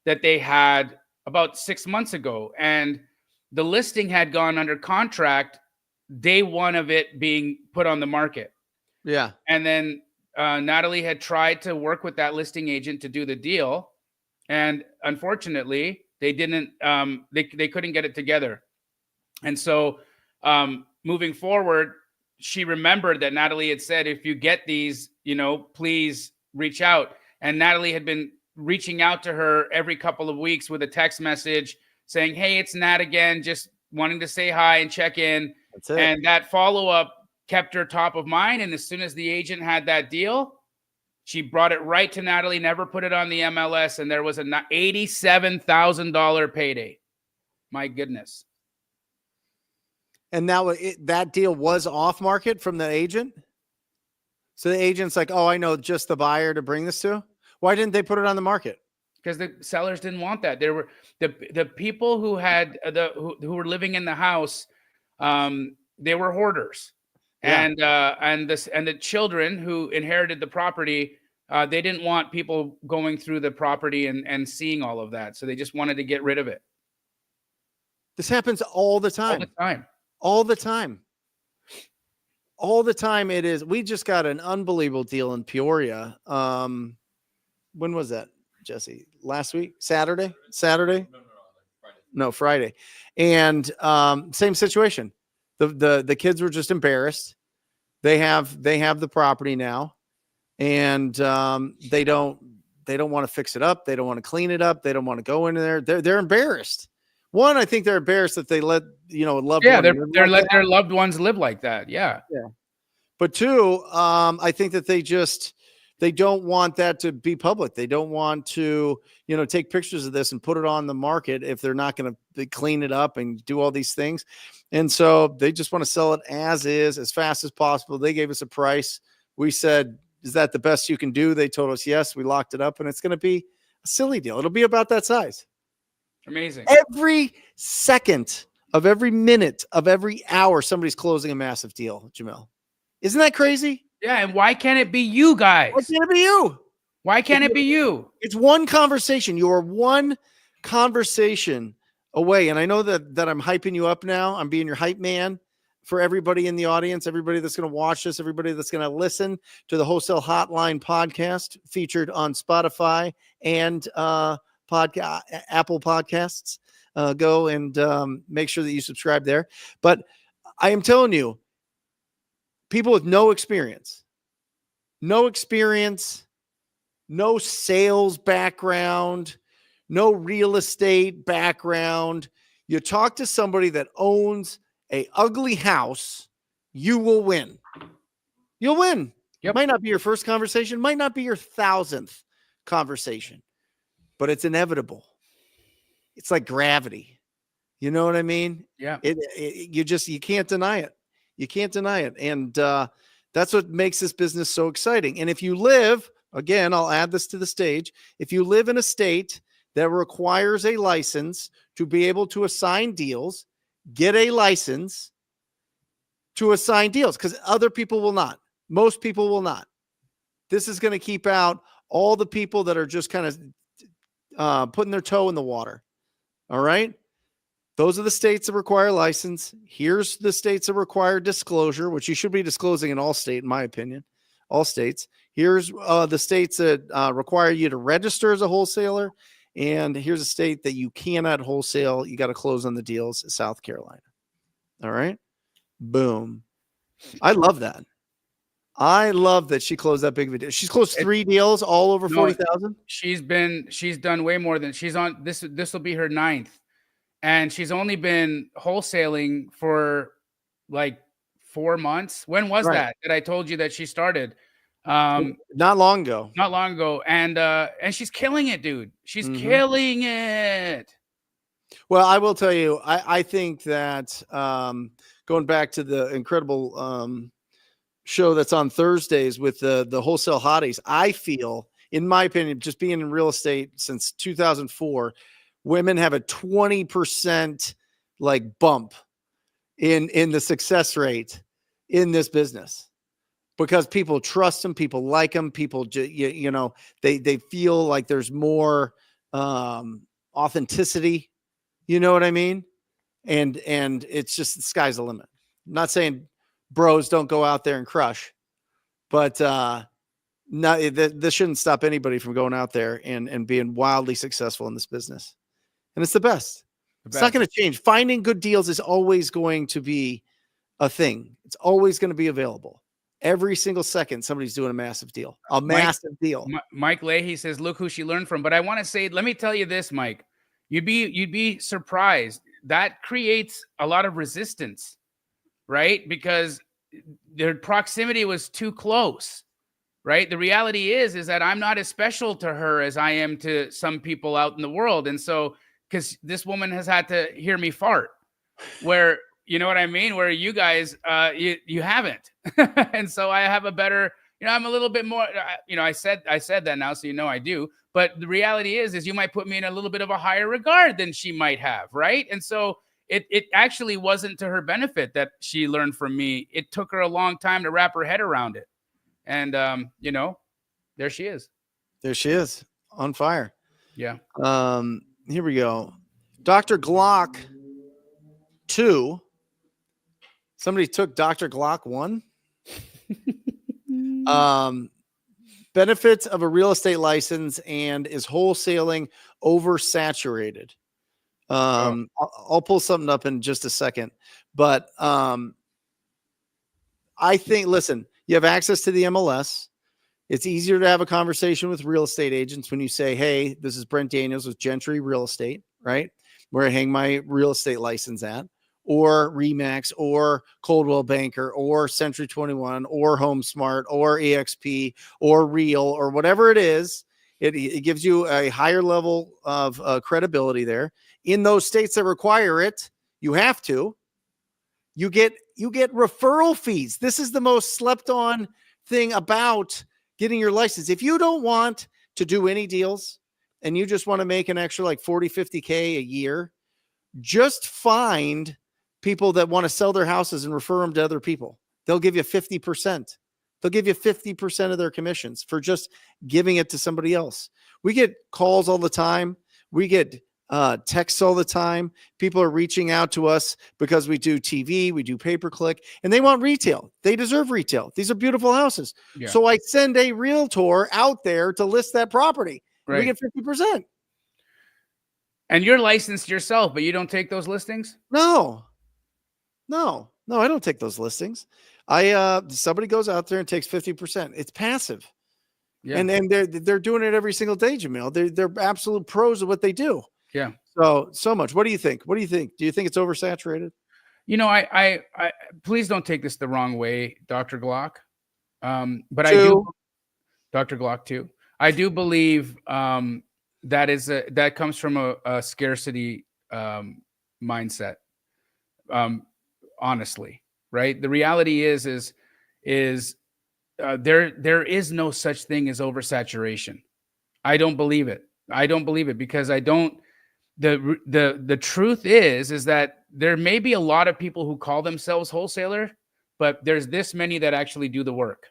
that they had about 6 months ago, and the listing had gone under contract day one of it being put on the market. Yeah. And then Natalie had tried to work with that listing agent to do the deal, and unfortunately they didn't. They couldn't get it together. And so moving forward, she remembered that Natalie had said, if you get these, you know, please reach out. And Natalie had been reaching out to her every couple of weeks with a text message saying, hey, it's Nat again, just wanting to say hi and check in. That's it. And that follow-up kept her top of mind. And as soon as the agent had that deal, she brought it right to Natalie, never put it on the MLS. And there was an $87,000 payday. My goodness. And now that deal was off market from the agent. So the agent's like, oh, I know just the buyer to bring this to. Why didn't they put it on the market? Because the sellers didn't want that. There were the people who had who were living in the house. They were hoarders, yeah. and the children who inherited the property. They didn't want people going through the property and seeing all of that. So they just wanted to get rid of it. This happens all the time. All the time. All the time. All the time it is. We just got an unbelievable deal in Peoria. When was that? Jesse? Last week, Saturday. No, Friday. And same situation. The kids were just embarrassed. They have the property now, and they don't want to fix it up. They don't want to clean it up. They don't want to go in there. They're embarrassed. One, I think they're embarrassed that they let loved Yeah, one they're let their loved ones live like that. Yeah. But two, I think that they don't want that to be public. They don't want to, take pictures of this and put it on the market if they're not going to clean it up and do all these things. And so they just want to sell it as is, as fast as possible. They gave us a price. We said, is that the best you can do? They told us yes. We locked it up, and it's going to be a silly deal. It'll be about that size. Amazing. Every second of every minute of every hour, somebody's closing a massive deal, Jamil. Isn't that crazy? Yeah, and why can't it be you guys? Why can't it be you? Why can't it be you? It's one conversation. You are one conversation away. And I know that I'm hyping you up now. I'm being your hype man for everybody in the audience, everybody that's going to watch this, everybody that's going to listen to the Wholesale Hotline podcast featured on Spotify and Apple Podcasts. Go and make sure that you subscribe there. But I am telling you, people with no experience, no sales background, no real estate background. You talk to somebody that owns a ugly house, you will win. You'll win. Yep. Might not be your first conversation, might not be your 1,000th conversation, but it's inevitable. It's like gravity. You know what I mean? Yeah. You can't deny it. You can't deny it. And that's what makes this business so exciting. And if you live, again, I'll add this to the stage. If you live in a state that requires a license to be able to assign deals, get a license to assign deals, because other people will not. Most people will not. This is going to keep out all the people that are just kind of putting their toe in the water. All right. Those are the states that require license. Here's the states that require disclosure, which you should be disclosing in all state, in my opinion, all states. Here's the states that require you to register as a wholesaler. And here's a state that you cannot wholesale. You got to close on the deals, South Carolina. All right. Boom. I love that. I love that she closed that big of a deal. She's closed 3 deals all over 40,000. She's done way more than she's on. This will be her 9th. And she's only been wholesaling for like 4 months. When was that I told you that she started? Not long ago. And she's killing it, dude. She's killing it. Well, I will tell you, I think that going back to the incredible show that's on Thursdays with the Wholesale Hotties, I feel, in my opinion, just being in real estate since 2004, women have a 20% like bump in the success rate in this business, because people trust them, people like them, people they feel like there's more authenticity. You know what I mean? And it's just the sky's the limit. I'm not saying bros don't go out there and crush, but this shouldn't stop anybody from going out there and being wildly successful in this business. And it's the best. It's not going to change. Finding good deals is always going to be a thing. It's always going to be available. Every single second, somebody's doing a massive deal. Mike Leahy says, look who she learned from. But I want to say, let me tell you this, Mike. You'd be surprised. That creates a lot of resistance, right? Because their proximity was too close, right? The reality is that I'm not as special to her as I am to some people out in the world. And so, because this woman has had to hear me fart, where, you know what I mean? Where you guys, you haven't. And so I have a better, I'm a little bit more, I said that now, so I do. But the reality is you might put me in a little bit of a higher regard than she might have, right? And so it actually wasn't to her benefit that she learned from me. It took her a long time to wrap her head around it. And, there she is. There she is, on fire. Yeah. Here we go. Dr. Glock 2. Somebody took Dr. Glock 1. benefits of a real estate license, and is wholesaling oversaturated? I'll pull something up in just a second, but I think, listen, you have access to the MLS. It's easier to have a conversation with real estate agents when you say, hey, this is Brent Daniels with Gentry Real Estate, right? Where I hang my real estate license at, or Remax, or Coldwell Banker, or Century 21, or HomeSmart, or EXP, or Real, or whatever it is. It gives you a higher level of credibility there. In those states that require it, you have to. You get referral fees. This is the most slept on thing about getting your license. If you don't want to do any deals and you just want to make an extra like 40, 50K a year, just find people that want to sell their houses and refer them to other people. They'll give you 50%. They'll give you 50% of their commissions for just giving it to somebody else. We get calls all the time. We get texts all the time. People are reaching out to us because we do TV, we do pay-per-click, and they want retail. They deserve retail. These are beautiful houses. Yeah. So I send a realtor out there to list that property. Right. We get 50%. And you're licensed yourself, but you don't take those listings? No, I don't take those listings. Somebody goes out there and takes 50%. It's passive. Yeah. And they're doing it every single day, Jamil. They're absolute pros of what they do. Yeah. So much. What do you think? Do you think it's oversaturated? You know, I please don't take this the wrong way, Dr. Glock. But Dr. Glock too. I do believe that comes from a scarcity mindset. Honestly, right? The reality is there is no such thing as oversaturation. I don't believe it. Because I don't. The truth is that there may be a lot of people who call themselves wholesaler, but there's this many that actually do the work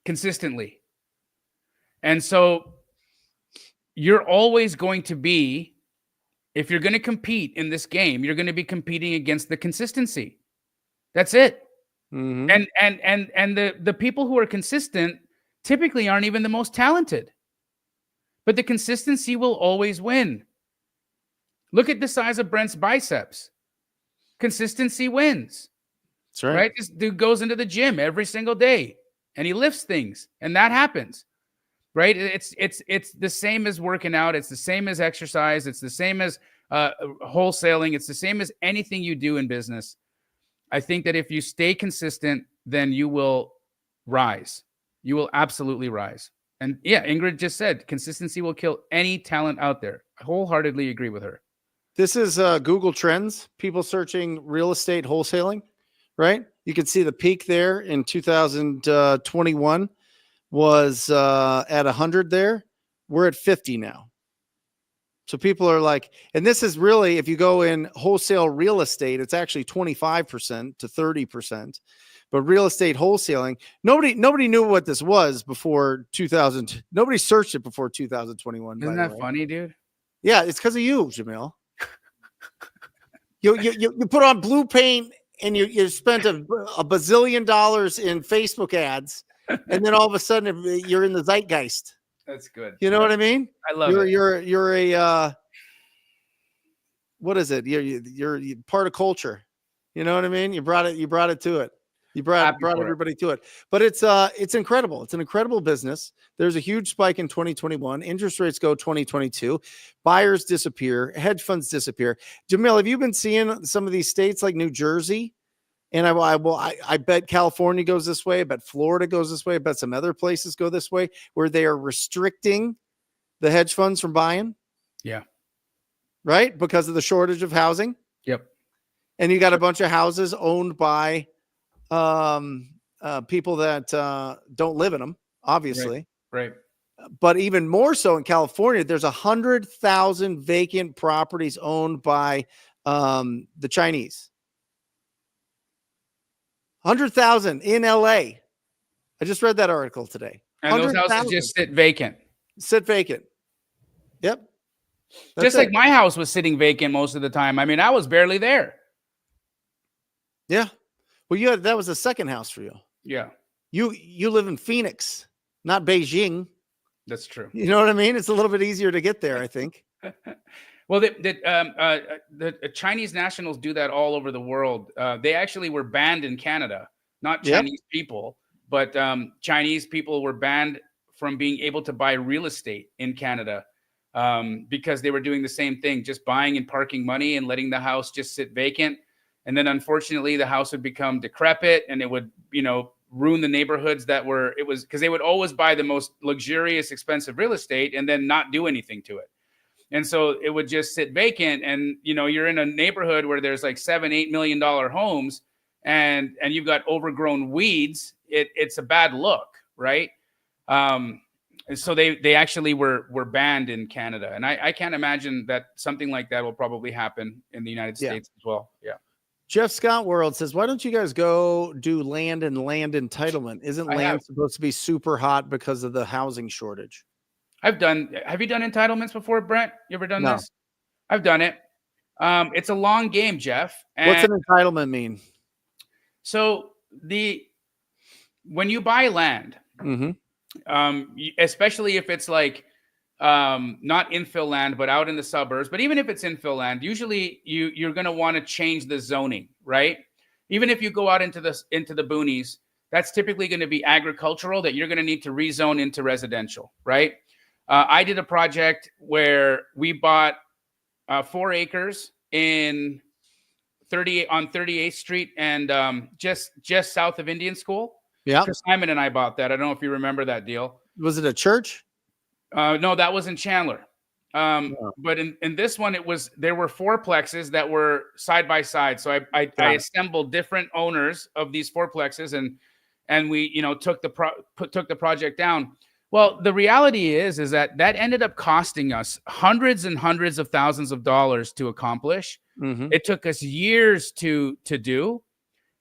consistently. And so you're always going to be, if you're going to compete in this game, you're going to be competing against the consistency. That's it. Mm-hmm. And the people who are consistent typically aren't even the most talented. But the consistency will always win. Look at the size of Brent's biceps. Consistency wins. That's right. Right? This dude goes into the gym every single day and he lifts things, and that happens. Right? It's the same as working out. It's the same as exercise. It's the same as wholesaling. It's the same as anything you do in business. I think that if you stay consistent, then you will rise. You will absolutely rise. And yeah, Ingrid just said consistency will kill any talent out there. I wholeheartedly agree with her. This is Google Trends, people searching real estate wholesaling, right? You can see the peak there in 2021 was at 100 there. We're at 50 now. So people are like, and this is really, if you go in wholesale real estate, it's actually 25% to 30%. But real estate wholesaling, nobody knew what this was before 2000. Nobody searched it before 2021. Isn't that funny, dude? Yeah, it's because of you, Jamil. You put on blue paint and you spent a bazillion dollars in Facebook ads, and then all of a sudden you're in the zeitgeist. That's good. You know what I mean? I love it. You're a what is it? You're part of culture. You know what I mean? You brought it to it. You brought everybody to it. But it's incredible. It's an incredible business. There's a huge spike in 2021. Interest rates go 2022. Buyers disappear. Hedge funds disappear. Jamil, have you been seeing some of these states like New Jersey? And I bet California goes this way. I bet Florida goes this way. I bet some other places go this way, where they are restricting the hedge funds from buying. Yeah. Right? Because of the shortage of housing. Yep. And you got a bunch of houses owned by people that don't live in them, obviously. Right. But even more so in California, there's 100,000 vacant properties owned by the Chinese. 100,000 in LA. I just read that article today. And those houses just sit vacant. Yep. Just like my house was sitting vacant most of the time. I mean, I was barely there. Yeah. Well, that was the second house for you. Yeah. You live in Phoenix, not Beijing. That's true. You know what I mean? It's a little bit easier to get there, I think. Well, the Chinese nationals do that all over the world. They actually were banned in Canada, not Chinese people, but Chinese people were banned from being able to buy real estate in Canada because they were doing the same thing, just buying and parking money and letting the house just sit vacant. And then unfortunately, the house would become decrepit and it would, ruin the neighborhoods because they would always buy the most luxurious, expensive real estate and then not do anything to it. And so it would just sit vacant. And, you're in a neighborhood where there's like $7-8 million homes and you've got overgrown weeds. It's a bad look. Right. And so they actually were banned in Canada. And I can't imagine that something like that will probably happen in the United States as well. Yeah. Jeff Scott World says, why don't you guys go do land and land entitlement? Isn't land supposed to be super hot because of the housing shortage? Have you done entitlements before, Brent? You ever done this? I've done it. It's a long game, Jeff. What's an entitlement mean? So when you buy land, especially if it's like not infill land, but out in the suburbs, but even if it's infill land, usually you're going to want to change the zoning, right? Even if you go out into the boonies, that's typically going to be agricultural that you're going to need to rezone into residential, right? I did a project where we bought 4 acres on 38th Street and just south of Indian School. Yeah. Simon and I bought that. I don't know if you remember that deal. Was it a church? No, that was in Chandler. But in this one, there were 4 plexes that were side by side. So I assembled different owners of these 4 plexes and we, took the project down. Well, the reality is that ended up costing us hundreds and hundreds of thousands of dollars to accomplish. It took us years to do.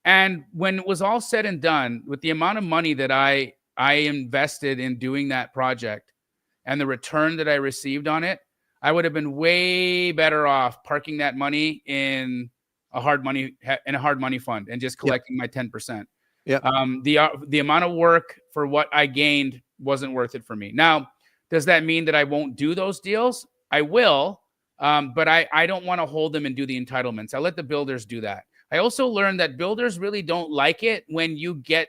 And when it was all said and done, with the amount of money that I invested in doing that project and the return that I received on it, I would have been way better off parking that money in a hard money fund and just collecting my 10%. Yeah. The amount of work for what I gained wasn't worth it for me. Now, does that mean that I won't do those deals? I will, but I don't want to hold them and do the entitlements. I let the builders do that. I also learned that builders really don't like it when you get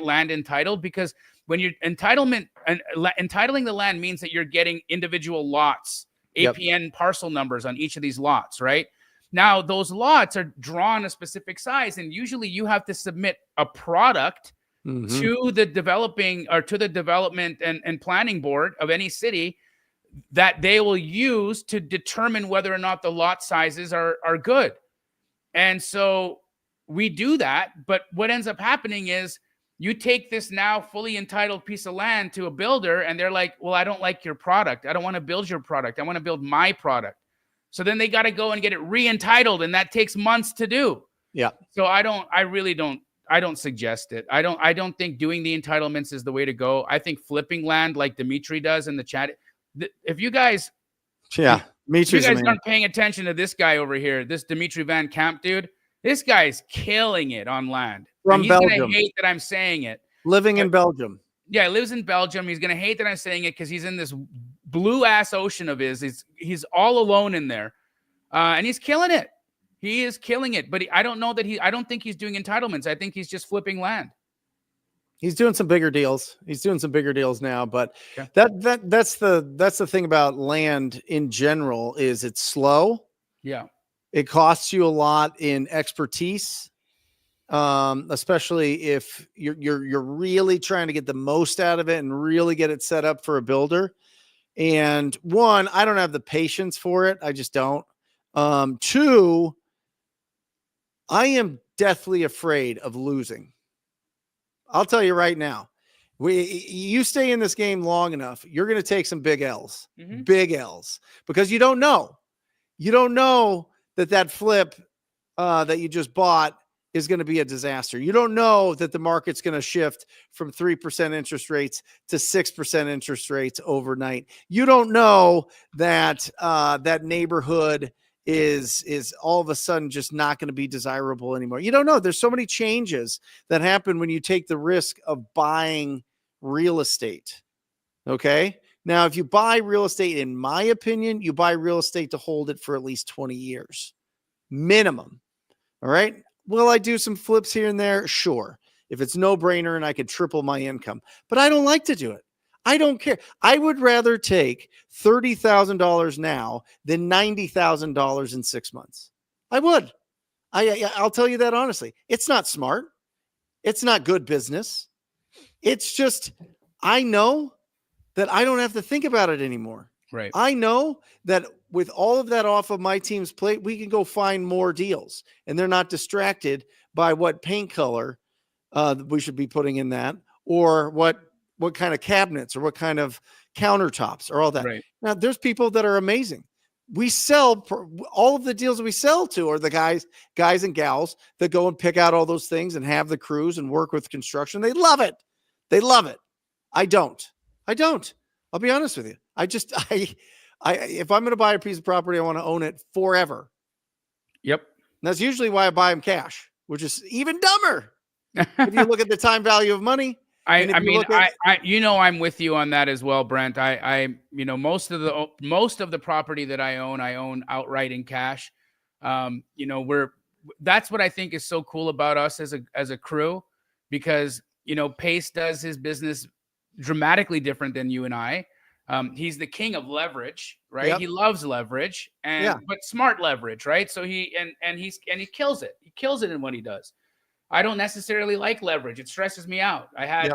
land entitled, because when you're entitling the land means that you're getting individual lots, APN parcel numbers on each of these lots, right? Now, those lots are drawn a specific size, and usually you have to submit a product to the development and planning board of any city that they will use to determine whether or not the lot sizes are good. And so we do that, but what ends up happening is you take this now fully entitled piece of land to a builder and they're like, well, I don't like your product. I don't want to build your product. I want to build my product. So then they got to go and get it re-entitled, and that takes months to do. Yeah. So I don't suggest it. I don't think doing the entitlements is the way to go. I think flipping land like Dimitri does in the chat. If you guys, aren't paying attention to this guy over here, this Dimitri Van Camp dude, this guy's killing it on land. From Belgium. He's going to hate that I'm saying it. Living in Belgium. Yeah, he lives in Belgium. He's going to hate that I'm saying it because he's in this blue ass ocean of his. He's all alone in there, and he's killing it. He is killing it. But I don't think he's doing entitlements. I think he's just flipping land. He's doing some bigger deals. He's doing some bigger deals now. But that's the thing about land in general is it's slow. Yeah, it costs you a lot in expertise. Especially if you're really trying to get the most out of it and really get it set up for a builder. And 1, I don't have the patience for it. I just don't. 2, I am deathly afraid of losing. I'll tell you right now, you stay in this game long enough, you're going to take some big L's, big L's, because you don't know that flip that you just bought is going to be a disaster. You don't know that the market's going to shift from 3% interest rates to 6% interest rates overnight. You don't know that that neighborhood is all of a sudden just not going to be desirable anymore. You don't know. There's so many changes that happen when you take the risk of buying real estate. Okay. Now, if you buy real estate, in my opinion, you buy real estate to hold it for at least 20 years minimum. All right. Will I do some flips here and there? Sure. If it's no brainer and I could triple my income, but I don't like to do it. I don't care. I would rather take $30,000 now than $90,000 in 6 months. I would. I'll tell you that honestly. It's not smart. It's not good business. It's just, I know that I don't have to think about it anymore. Right. I know that with all of that off of my team's plate, we can go find more deals, and they're not distracted by what paint color we should be putting in that, or what kind of cabinets or what kind of countertops or all that. Right. Now, there's people that are amazing. We sell all of the deals that we sell to are the guys and gals that go and pick out all those things and have the crews and work with construction. They love it. They love it. I don't. I'll be honest with you. If I'm going to buy a piece of property, I want to own it forever. Yep. And that's usually why I buy them cash, which is even dumber. If you look at the time value of money. I'm with you on that as well, Brent. Most of the property that I own outright in cash. That's what I think is so cool about us as a crew, because, Pace does his business dramatically different than you and I. He's the king of leverage, right? Yep. He loves leverage, but smart leverage, right? So he kills it. He kills it in what he does. I don't necessarily like leverage. It stresses me out. I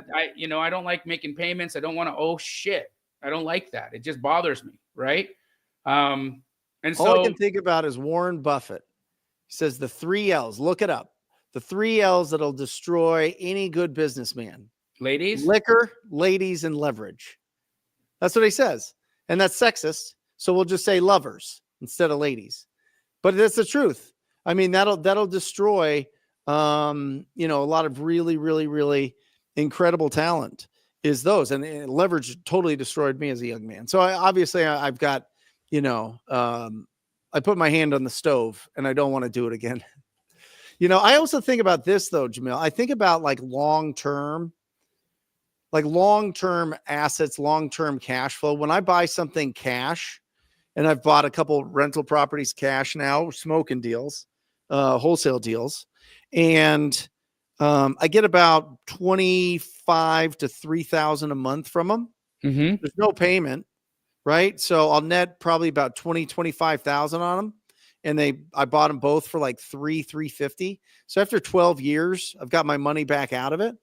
don't like making payments. I don't want to owe shit. I don't like that. It just bothers me, right? And so all I can think about is Warren Buffett. He says the 3 L's. Look it up. The 3 L's that'll destroy any good businessman. Ladies, liquor, ladies, and leverage. That's what he says. And that's sexist. So we'll just say lovers instead of ladies. But that's the truth. I mean, that'll destroy a lot of really, really, really incredible talent is those. And leverage totally destroyed me as a young man. So I've got, I put my hand on the stove and I don't want to do it again. I also think about this though, Jamil. I think about long-term assets, long-term cash flow. When I buy something cash, and I've bought a couple rental properties cash now, smoking deals, wholesale deals. And I get about 25 to 3,000 a month from them. Mm-hmm. There's no payment, right? So I'll net probably about 25,000 on them. And I bought them both for like $350. So after 12 years, I've got my money back out of it.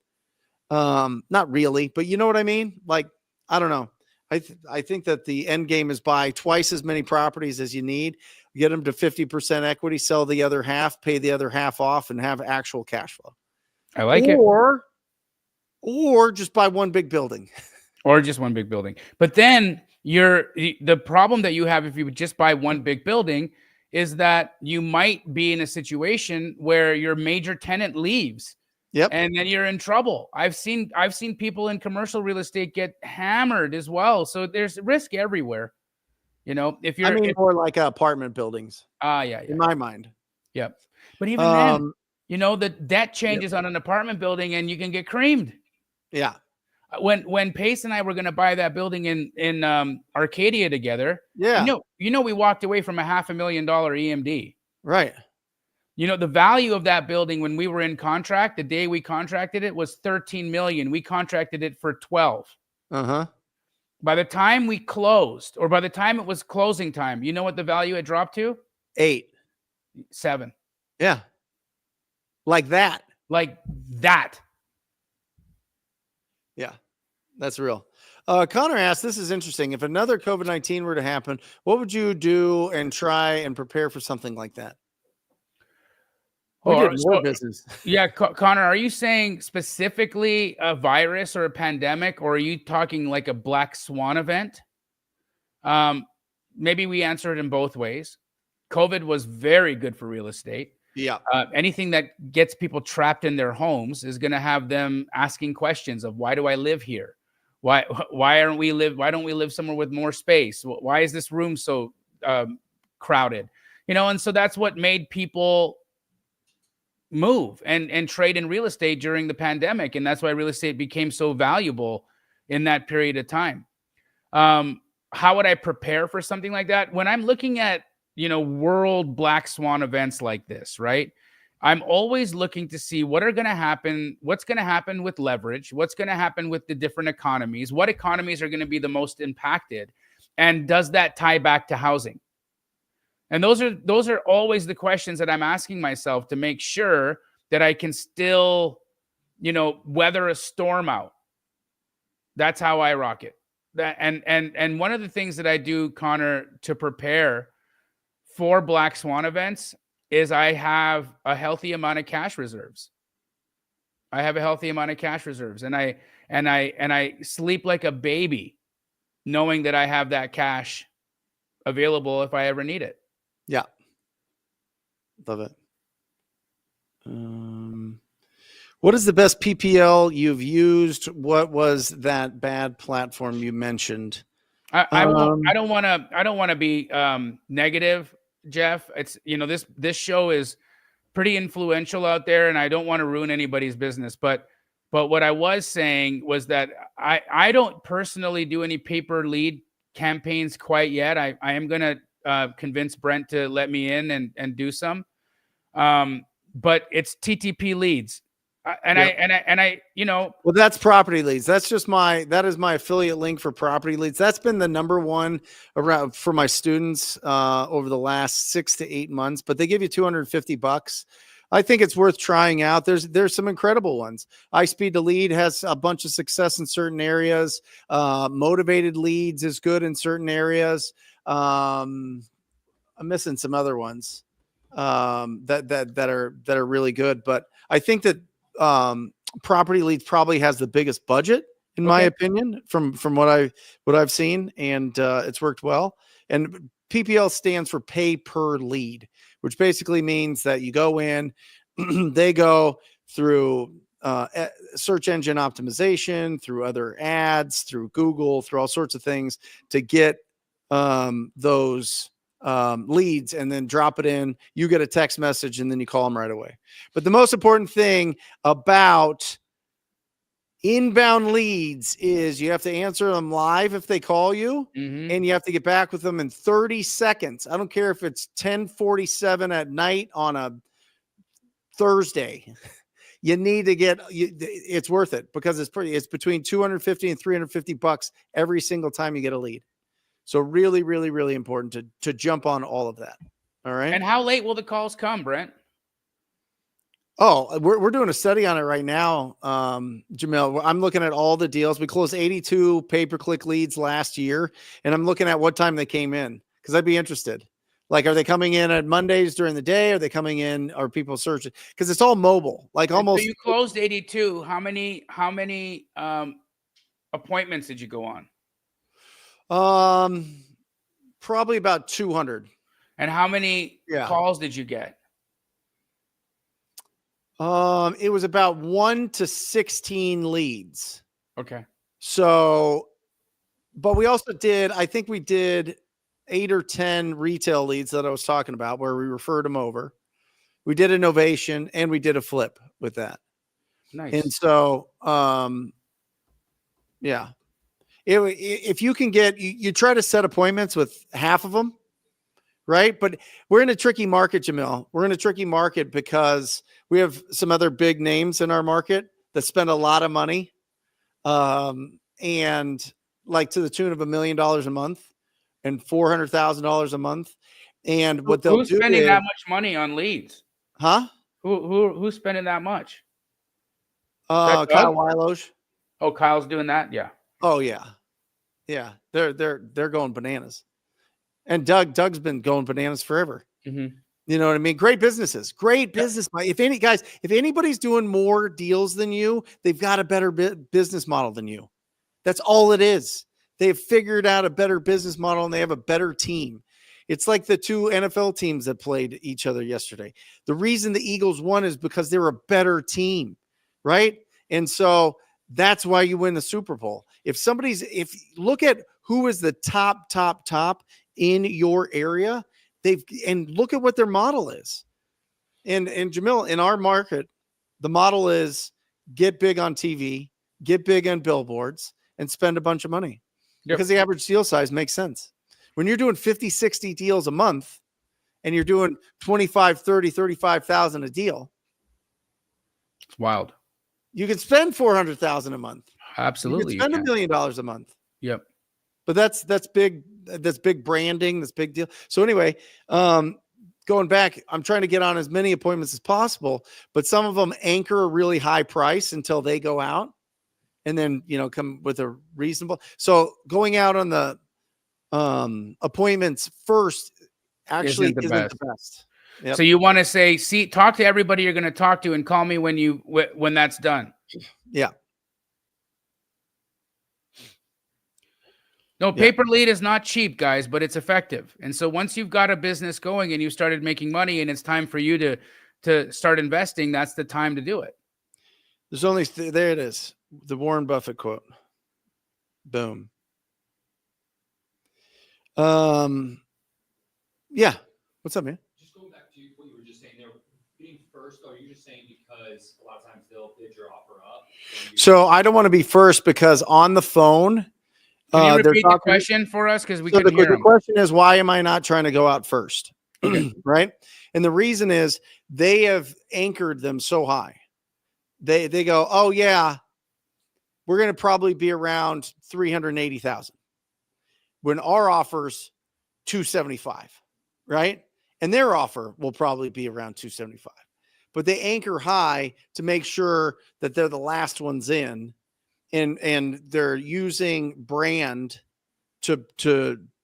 Not really, but you know what I mean? Like, I don't know. I think that the end game is buy twice as many properties as you need, get them to 50% equity, sell the other half, pay the other half off, and have actual cash flow. I like it. Or just buy one big building. Or just one big building. But then the problem that you have if you would just buy one big building is that you might be in a situation where your major tenant leaves. Yep. And then you're in trouble. I've seen people in commercial real estate get hammered as well. So there's risk everywhere. More like apartment buildings. In my mind. Yep. But even then, the debt changes on an apartment building and you can get creamed. Yeah. When Pace and I were going to buy that building in Arcadia together, yeah. We walked away from $500,000 EMD. Right. The value of that building when we were in contract, the day we contracted it was $13 million. We contracted it for 12. Uh-huh. By the time we closed, or by the time it was closing time, you know what the value had dropped to? 8. 7. Yeah. Like that. Yeah. That's real. Connor asked, this is interesting. If another COVID-19 were to happen, what would you do and try and prepare for something like that? Business. Yeah, Connor, are you saying specifically a virus or a pandemic, or are you talking like a black swan event? Maybe we answer it in both ways. COVID was very good for real estate. Yeah. Anything that gets people trapped in their homes is going to have them asking questions of, why do I live here? Why don't we live somewhere with more space? Why is this room so crowded? And so that's what made people move and trade in real estate during the pandemic. And that's why real estate became so valuable in that period of time. How would I prepare for something like that? When I'm looking at, world black swan events like this, right? I'm always looking to see what are going to happen, what's going to happen with leverage, what's going to happen with the different economies, what economies are going to be the most impacted, and does that tie back to housing? And those are always the questions that I'm asking myself to make sure that I can still, weather a storm out. That's how I rock it. And one of the things that I do, Connor, to prepare for black swan events is I have a healthy amount of cash reserves. And I sleep like a baby knowing that I have that cash available if I ever need it. Yeah. Love it. What is the best PPL you've used? What was that bad platform you mentioned? I don't want to be negative, Jeff. It's this show is pretty influential out there, and I don't want to ruin anybody's business. But what I was saying was that I don't personally do any paper lead campaigns quite yet. I am going to convince Brent to let me in and do some. But it's TTP leads. Well, that's property leads. That is my affiliate link for property leads. That's been the number one around for my students over the last 6 to 8 months, but they give you $250. I think it's worth trying out. There's some incredible ones. iSpeed to Lead has a bunch of success in certain areas. Motivated Leads is good in certain areas. I'm missing some other ones that are really good, but I think that property leads probably has the biggest budget in my opinion from what I've seen, and it's worked well. And PPL stands for pay per lead, which basically means that you go in, they go through search engine optimization, through other ads, through Google, through all sorts of things to get those leads, and then drop it in. You get a text message and then you call them right away. But the most important thing about inbound leads is you have to answer them live if they call you, and you have to get back with them in 30 seconds. I don't care if it's 10:47 at night on a Thursday. You need to it's worth it because it's between $250 and $350 every single time you get a lead. So really, really, really important to jump on all of that. All right. And how late will the calls come, Brent? Oh, we're doing a study on it right now, Jamil. I'm looking at all the deals. We closed 82 pay-per-click leads last year, and I'm looking at what time they came in because I'd be interested. Like, are they coming in at Mondays during the day? Are they coming in? Are people searching? Because it's all mobile. Like almost. So you closed 82. How many appointments did you go on? Probably about 200. And how many calls did you get? It was about 1 to 16 leads. Okay. So, but we also I think we did 8 or 10 retail leads that I was talking about where we referred them over. We did a novation and we did a flip with that. Nice. And so, yeah. If you can get, you try to set appointments with half of them, right? But we're in a tricky market, Jamil. We're in a tricky market because we have some other big names in our market that spend a lot of money, and like to the tune of $1 million a month and $400,000 a month. And what they'll who's do spending is, that much money on leads? huh? Who's spending that much? Kyle Weilosh. Oh, Kyle's doing that. Yeah. Oh yeah. Yeah. They're going bananas. And Doug's been going bananas forever. Mm-hmm. You know what I mean? Great businesses, great business. If anybody's doing more deals than you, they've got a better business model than you. That's all it is. They've figured out a better business model and they have a better team. It's like the two NFL teams that played each other yesterday. The reason the Eagles won is because they're a better team, right? And so that's why you win the Super Bowl. If look at who is the top in your area, and look at what their model is. And Jamil, in our market, the model is get big on TV, get big on billboards, and spend a bunch of money. Yep. Because the average deal size makes sense. When you're doing 50, 60 deals a month and you're doing 25, 30, 35,000 a deal, It's wild. you can spend 400,000 a month. Absolutely. You can spend $1 million a month. Yep. But that's big. That's big branding. That's big deal. So anyway, going back, I'm trying to get on as many appointments as possible, but some of them anchor a really high price until they go out and then, come with a reasonable. So going out on the appointments first actually isn't the best. Yep. So you want to say, talk to everybody you're going to talk to and call me when that's done. Yeah. No, pay per lead is not cheap, guys, but it's effective. And so once you've got a business going and you started making money and it's time for you to start investing, that's the time to do it. There's only, there it is. The Warren Buffett quote. Boom. Yeah. What's up, man? Just going back to what you were just saying there, being first, or are you just saying because a lot of times they'll bid your offer up? So I don't want to be first because on the phone, can you repeat the question for us? Because we couldn't hear the question is, why am I not trying to go out first? Okay. Right. And the reason is they have anchored them so high. They go, oh yeah, we're going to probably be around 380,000 when our offer's 275, right? And their offer will probably be around 275, but they anchor high to make sure that they're the last ones in. And they're using brand to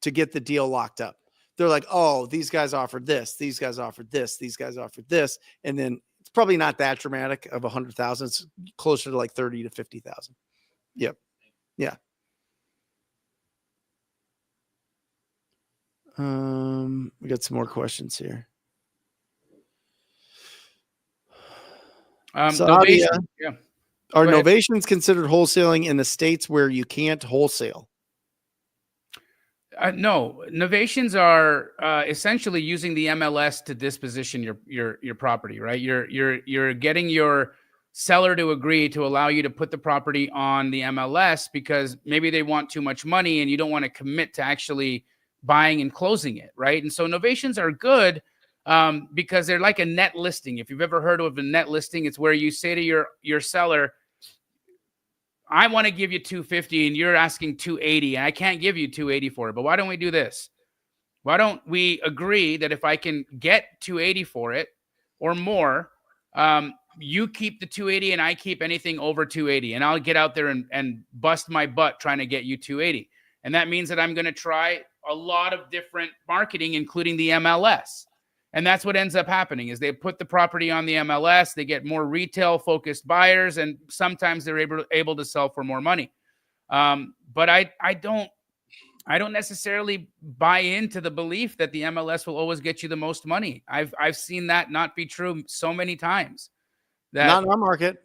get the deal locked up. They're like, oh, these guys offered this, these guys offered this, these guys offered this, and then it's probably not that dramatic of 100,000. It's closer to like 30 to 50,000. Yep. Yeah. We got some more questions here. Novation. Yeah. Are novations considered wholesaling in the states where you can't wholesale? No, novations are essentially using the MLS to disposition your property, right? You're getting your seller to agree to allow you to put the property on the MLS because maybe they want too much money and you don't want to commit to actually buying and closing it, right? And so novations are good because they're like a net listing. If you've ever heard of a net listing, it's where you say to your seller, I want to give you 250 and you're asking 280 and I can't give you 280 for it. But why don't we do this? Why don't we agree that if I can get 280 for it or more, you keep the 280 and I keep anything over 280 and I'll get out there and bust my butt trying to get you 280. And that means that I'm going to try a lot of different marketing, including the MLS. And that's what ends up happening is they put the property on the MLS, they get more retail focused buyers, and sometimes they're able to sell for more money. But I don't necessarily buy into the belief that the MLS will always get you the most money. I've seen that not be true so many times. Not in our market.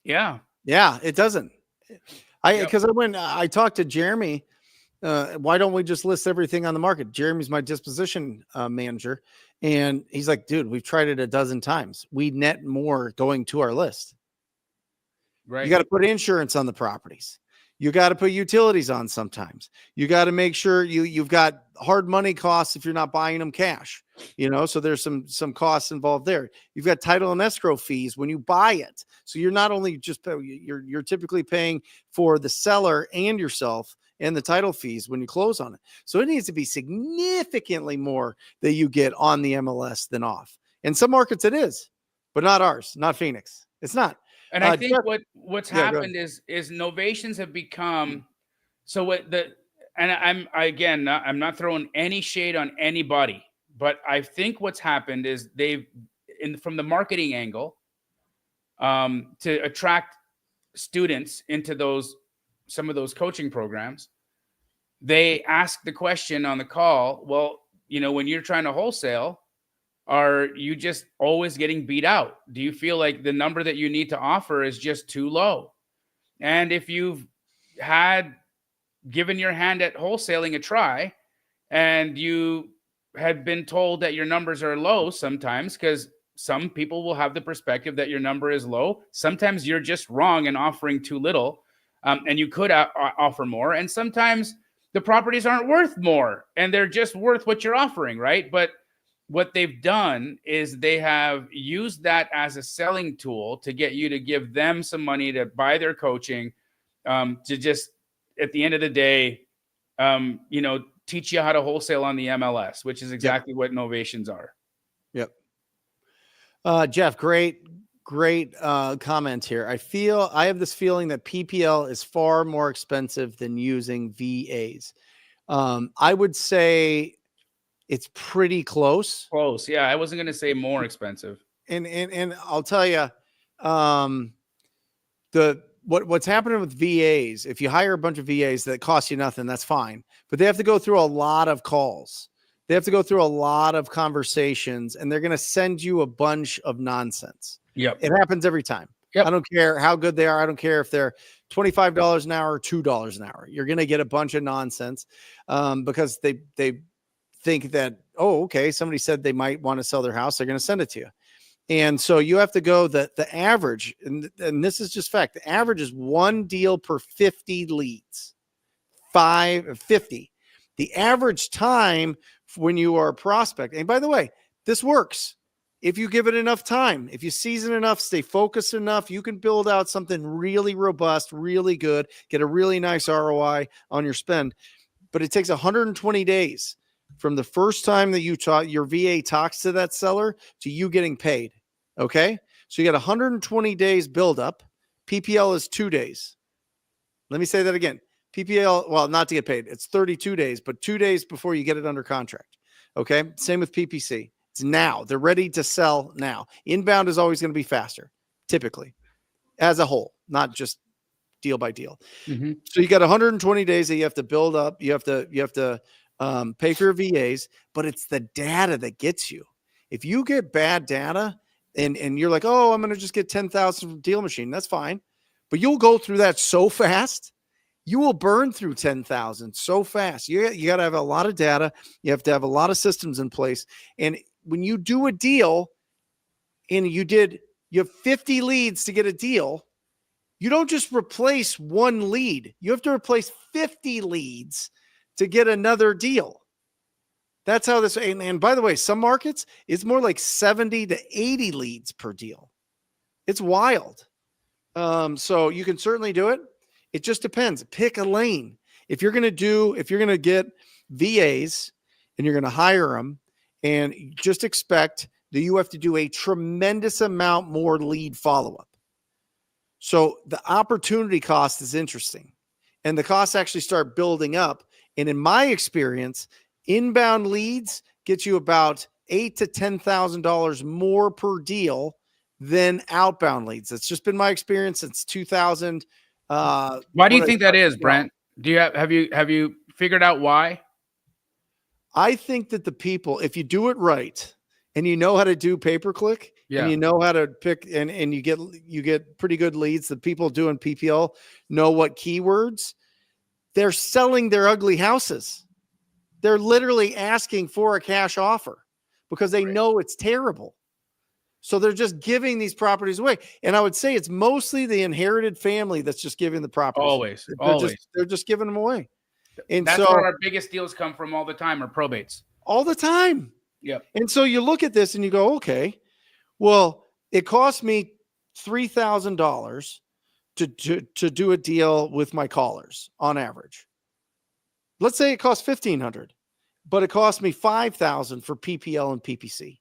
Yeah. Yeah, it doesn't. Because when I talked to Jeremy, why don't we just list everything on the market? Jeremy's my disposition manager. And he's like, dude, we've tried it a dozen times. We net more going to our list. Right. You got to put insurance on the properties. You got to put utilities on sometimes. You got to make sure you've got hard money costs if you're not buying them cash, so there's some costs involved there. You've got title and escrow fees when you buy it. So you're not only just you're typically paying for the seller and yourself and the title fees when you close on it. So it needs to be significantly more that you get on the MLS than off. In some markets it is, but not ours, not Phoenix. It's not. And I think what's happened is novations have become I'm not throwing any shade on anybody, but I think what's happened is from the marketing angle, to attract students into some of those coaching programs, they ask the question on the call, well, when you're trying to wholesale, are you just always getting beat out? Do you feel like the number that you need to offer is just too low? And if you've given your hand at wholesaling a try and you had been told that your numbers are low sometimes, because some people will have the perspective that your number is low. Sometimes you're just wrong and offering too little, and you could offer more. And sometimes the properties aren't worth more and they're just worth what you're offering, right? But what they've done is they have used that as a selling tool to get you to give them some money to buy their coaching, to just, at the end of the day, teach you how to wholesale on the MLS, which is exactly what novations are. Yep. Jeff, great comment here. I have this feeling that PPL is far more expensive than using VAs. I would say it's pretty close. Close. Yeah. I wasn't going to say more expensive. And I'll tell you, what's happening with VAs, if you hire a bunch of VAs that cost you nothing, that's fine. But they have to go through a lot of calls. They have to go through a lot of conversations, and they're going to send you a bunch of nonsense. Yep. It happens every time. Yep. I don't care how good they are. I don't care if they're $25 an hour or $2 an hour. You're going to get a bunch of nonsense because they think that, oh, okay, somebody said they might want to sell their house. They're going to send it to you. And so you have to go the average, and this is just fact. The average is one deal per 50 leads, 50. The average time when you are a prospect. And by the way, this works. If you give it enough time, if you season enough, stay focused enough, you can build out something really robust, really good, get a really nice ROI on your spend. But it takes 120 days from the first time that your VA talks to that seller to you getting paid. Okay. So you got 120 days build up. PPL is 2 days. Let me say that again. PPL, well, not to get paid. It's 32 days, but 2 days before you get it under contract. Okay. Same with PPC. It's now. They're ready to sell now. Inbound is always going to be faster, typically, as a whole, not just deal by deal. Mm-hmm. So you got 120 days that you have to build up. You have to pay for your VAs, but it's the data that gets you. If you get bad data and you're like, oh, I'm going to just get 10,000 from Deal Machine, that's fine. But you'll go through that so fast. You will burn through 10,000 so fast. You got to have a lot of data. You have to have a lot of systems in place. And when you do a deal and you have 50 leads to get a deal, you don't just replace one lead. You have to replace 50 leads to get another deal. That's how this, and by the way, some markets, it's more like 70 to 80 leads per deal. It's wild. So you can certainly do it. It just depends. Pick a lane. If you're going to get VAs and you're going to hire them, and just expect that you have to do a tremendous amount more lead follow-up. So the opportunity cost is interesting, and the costs actually start building up. And in my experience, inbound leads get you about $8,000 to $10,000 more per deal than outbound leads. That's just been my experience since 2000. Why do you think that is, Brent? Have you figured out why? I think that the people, if you do it right and you know how to do pay-per-click, and you know how to pick and you get pretty good leads, the people doing PPL know what keywords. They're selling their ugly houses. They're literally asking for a cash offer because they know it's terrible. So they're just giving these properties away. And I would say it's mostly the inherited family that's just giving the properties. They're just giving them away. And that's where our biggest deals come from all the time, are probates. All the time. Yep. And so you look at this and you go, okay, well, it cost me $3,000 to do a deal with my callers on average. Let's say it costs $1,500, but it cost me $5,000 for PPL and PPC.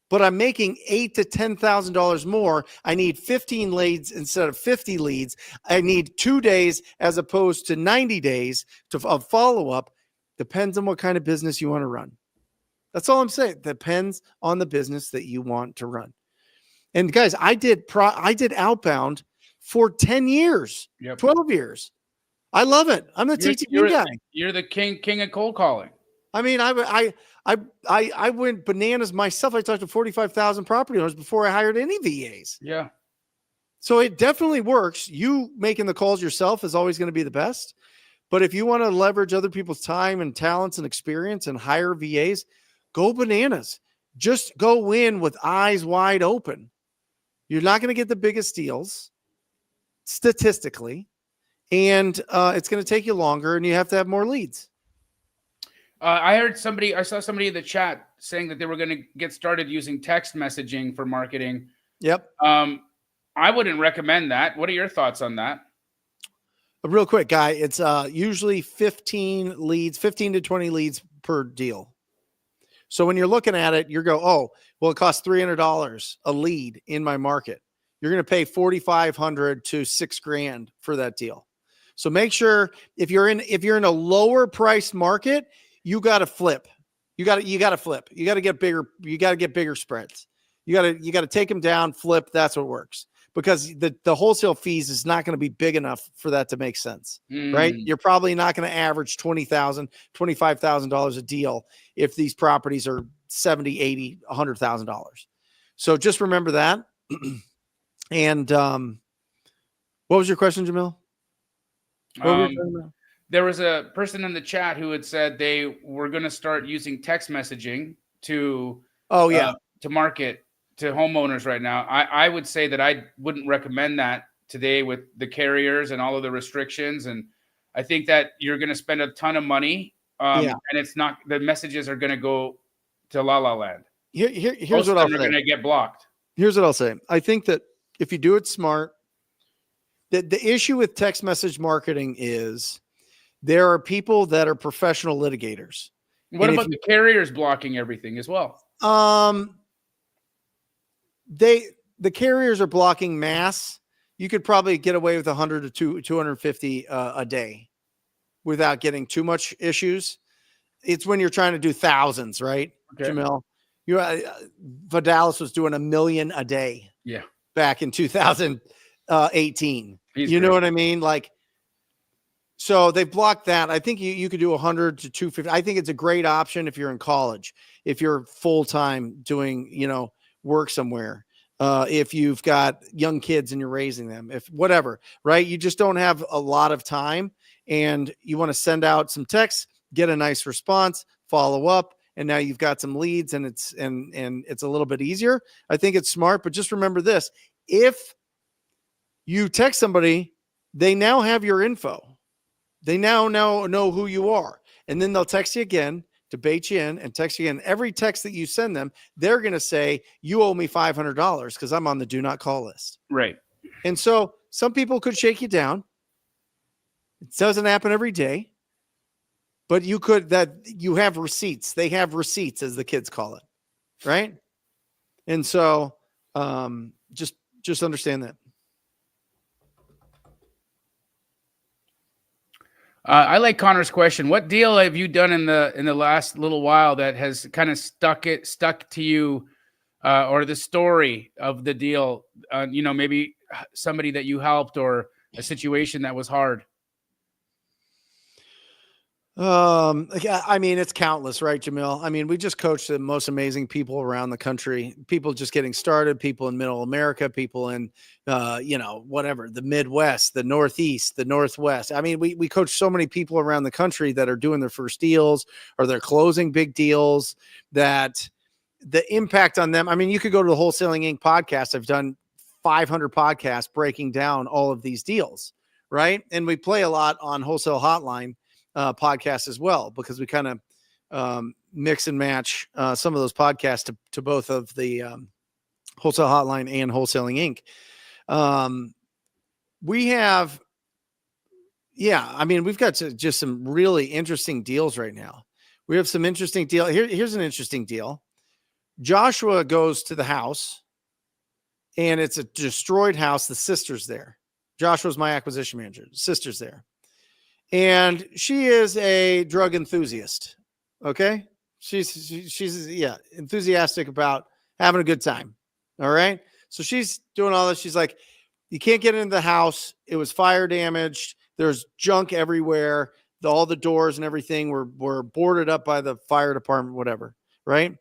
But I'm making $8,000 to $10,000 more. I need 15 leads instead of 50 leads. I need 2 days as opposed to 90 days of follow-up. Depends on what kind of business you want to run. That's all I'm saying. Depends on the business that you want to run. And guys, I did outbound for 10 years, 12 years. I love it. I'm the TTP guy. You're the king of cold calling. I mean, I went bananas myself. I talked to 45,000 property owners before I hired any VAs. Yeah. So it definitely works. You making the calls yourself is always going to be the best. But if you want to leverage other people's time and talents and experience and hire VAs, go bananas. Just go in with eyes wide open. You're not going to get the biggest deals statistically, and it's going to take you longer, and you have to have more leads. I saw somebody in the chat saying that they were going to get started using text messaging for marketing. Yep. I wouldn't recommend that. What are your thoughts on that? Real quick, Guy, it's usually 15 to 20 leads per deal. So when you're looking at it, you go, oh, well, it costs $300 a lead in my market. You're going to pay $4,500 to $6,000 for that deal. So make sure if you're in a lower priced market, you got to flip. You got to flip. You got to get bigger. You got to get bigger spreads. You got to take them down, flip. That's what works, because the wholesale fees is not going to be big enough for that to make sense, right? You're probably not going to average $20,000, $25,000 a deal if these properties are $70,000, $80,000, $100,000. So just remember that. And what was your question, Jamil? What were we talking about? There was a person in the chat who had said they were going to start using text messaging to market to homeowners right now. I would say that I wouldn't recommend that today with the carriers and all of the restrictions. And I think that you're going to spend a ton of money, and it's not, the messages are going to go to La La Land. Here's what I'll say. They're going to get blocked. Here's what I'll say. I think that if you do it smart, the issue with text message marketing is there are people that are professional litigators. What about the carriers blocking everything as well? The carriers are blocking mass. You could probably get away with 100 to 250 a day without getting too much issues. It's when you're trying to do thousands, right, okay. Jamil? Vidalis was doing 1 million a day. Yeah, back in 2018. He's you great. know what I mean? Like, so they blocked that. I think you could do 100 to 250. I think it's a great option if you're in college, if you're full-time doing, work somewhere, if you've got young kids and you're raising them, if whatever, right? You just don't have a lot of time and you want to send out some texts, get a nice response, follow up, and now you've got some leads and it's a little bit easier. I think it's smart, but just remember this. If you text somebody, they now have your info. They now know who you are. And then they'll text you again to bait you in and text you again. Every text that you send them, they're going to say, you owe me $500 because I'm on the do not call list. Right. And so some people could shake you down. It doesn't happen every day, but you have receipts. They have receipts, as the kids call it. Right. And so just understand that. I like Connor's question. What deal have you done in the last little while that has kind of stuck to you, or the story of the deal? Maybe somebody that you helped or a situation that was hard. I mean, it's countless, right, Jamil? I mean, we just coach the most amazing people around the country, people just getting started, people in middle America, people in, whatever, the Midwest, the Northeast, the Northwest. I mean, we coach so many people around the country that are doing their first deals or they're closing big deals, that the impact on them. I mean, you could go to the Wholesaling Inc. podcast. I've done 500 podcasts breaking down all of these deals, right? And we play a lot on Wholesale Hotline podcast as well, because we kind of mix and match some of those podcasts to both of the Wholesale Hotline and Wholesaling Inc. We've got just some really interesting deals right now. We have some interesting deal. Here's an interesting deal. Joshua goes to the house and it's a destroyed house. The sister's there. Joshua's my acquisition manager. The sister's there. And she is a drug enthusiast. Okay. She's enthusiastic about having a good time. All right. So she's doing all this. She's like, you can't get into the house. It was fire damaged. There's junk everywhere. All the doors and everything were boarded up by the fire department, whatever. Right.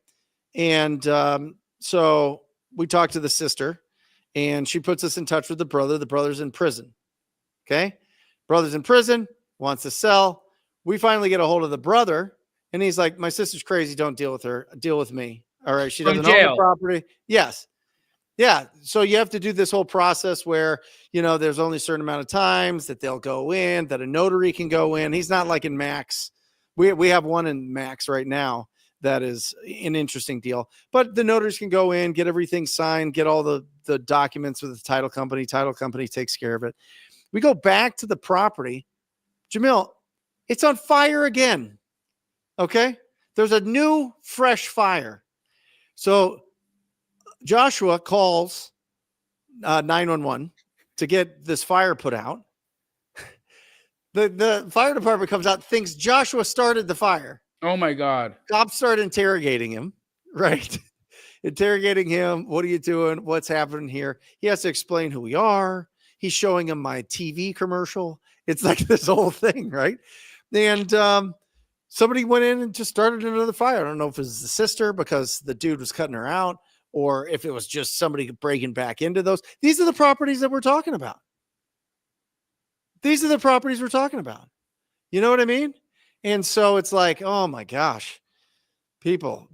And so we talked to the sister and she puts us in touch with the brother. The brother's in prison. Okay. Brother's in prison. Wants to sell. We finally get a hold of the brother And he's like, my sister's crazy. Don't deal with her. Deal with me. All right. She From doesn't own the jail. property. Yes. Yeah. So you have to do this whole process where, there's only a certain amount of times that they'll go in, that a notary can go in. He's not like in Max. We have one in Max right now. That is an interesting deal, but the notaries can go in, get everything signed, get all the documents with the title company. Title company takes care of it. We go back to the property. Jamil, it's on fire again. Okay. There's a new fresh fire. So Joshua calls 911 to get this fire put out. The fire department comes out, thinks Joshua started the fire. Oh my God. Cops start interrogating him, right? Interrogating him. What are you doing? What's happening here? He has to explain who we are. He's showing him my TV commercial. It's like this whole thing, right? And somebody went in and just started another fire. I don't know if it was the sister because the dude was cutting her out, or if it was just somebody breaking back into those. These are the properties that we're talking about. These are the properties we're talking about. You know what I mean? And so it's like, oh my gosh, people,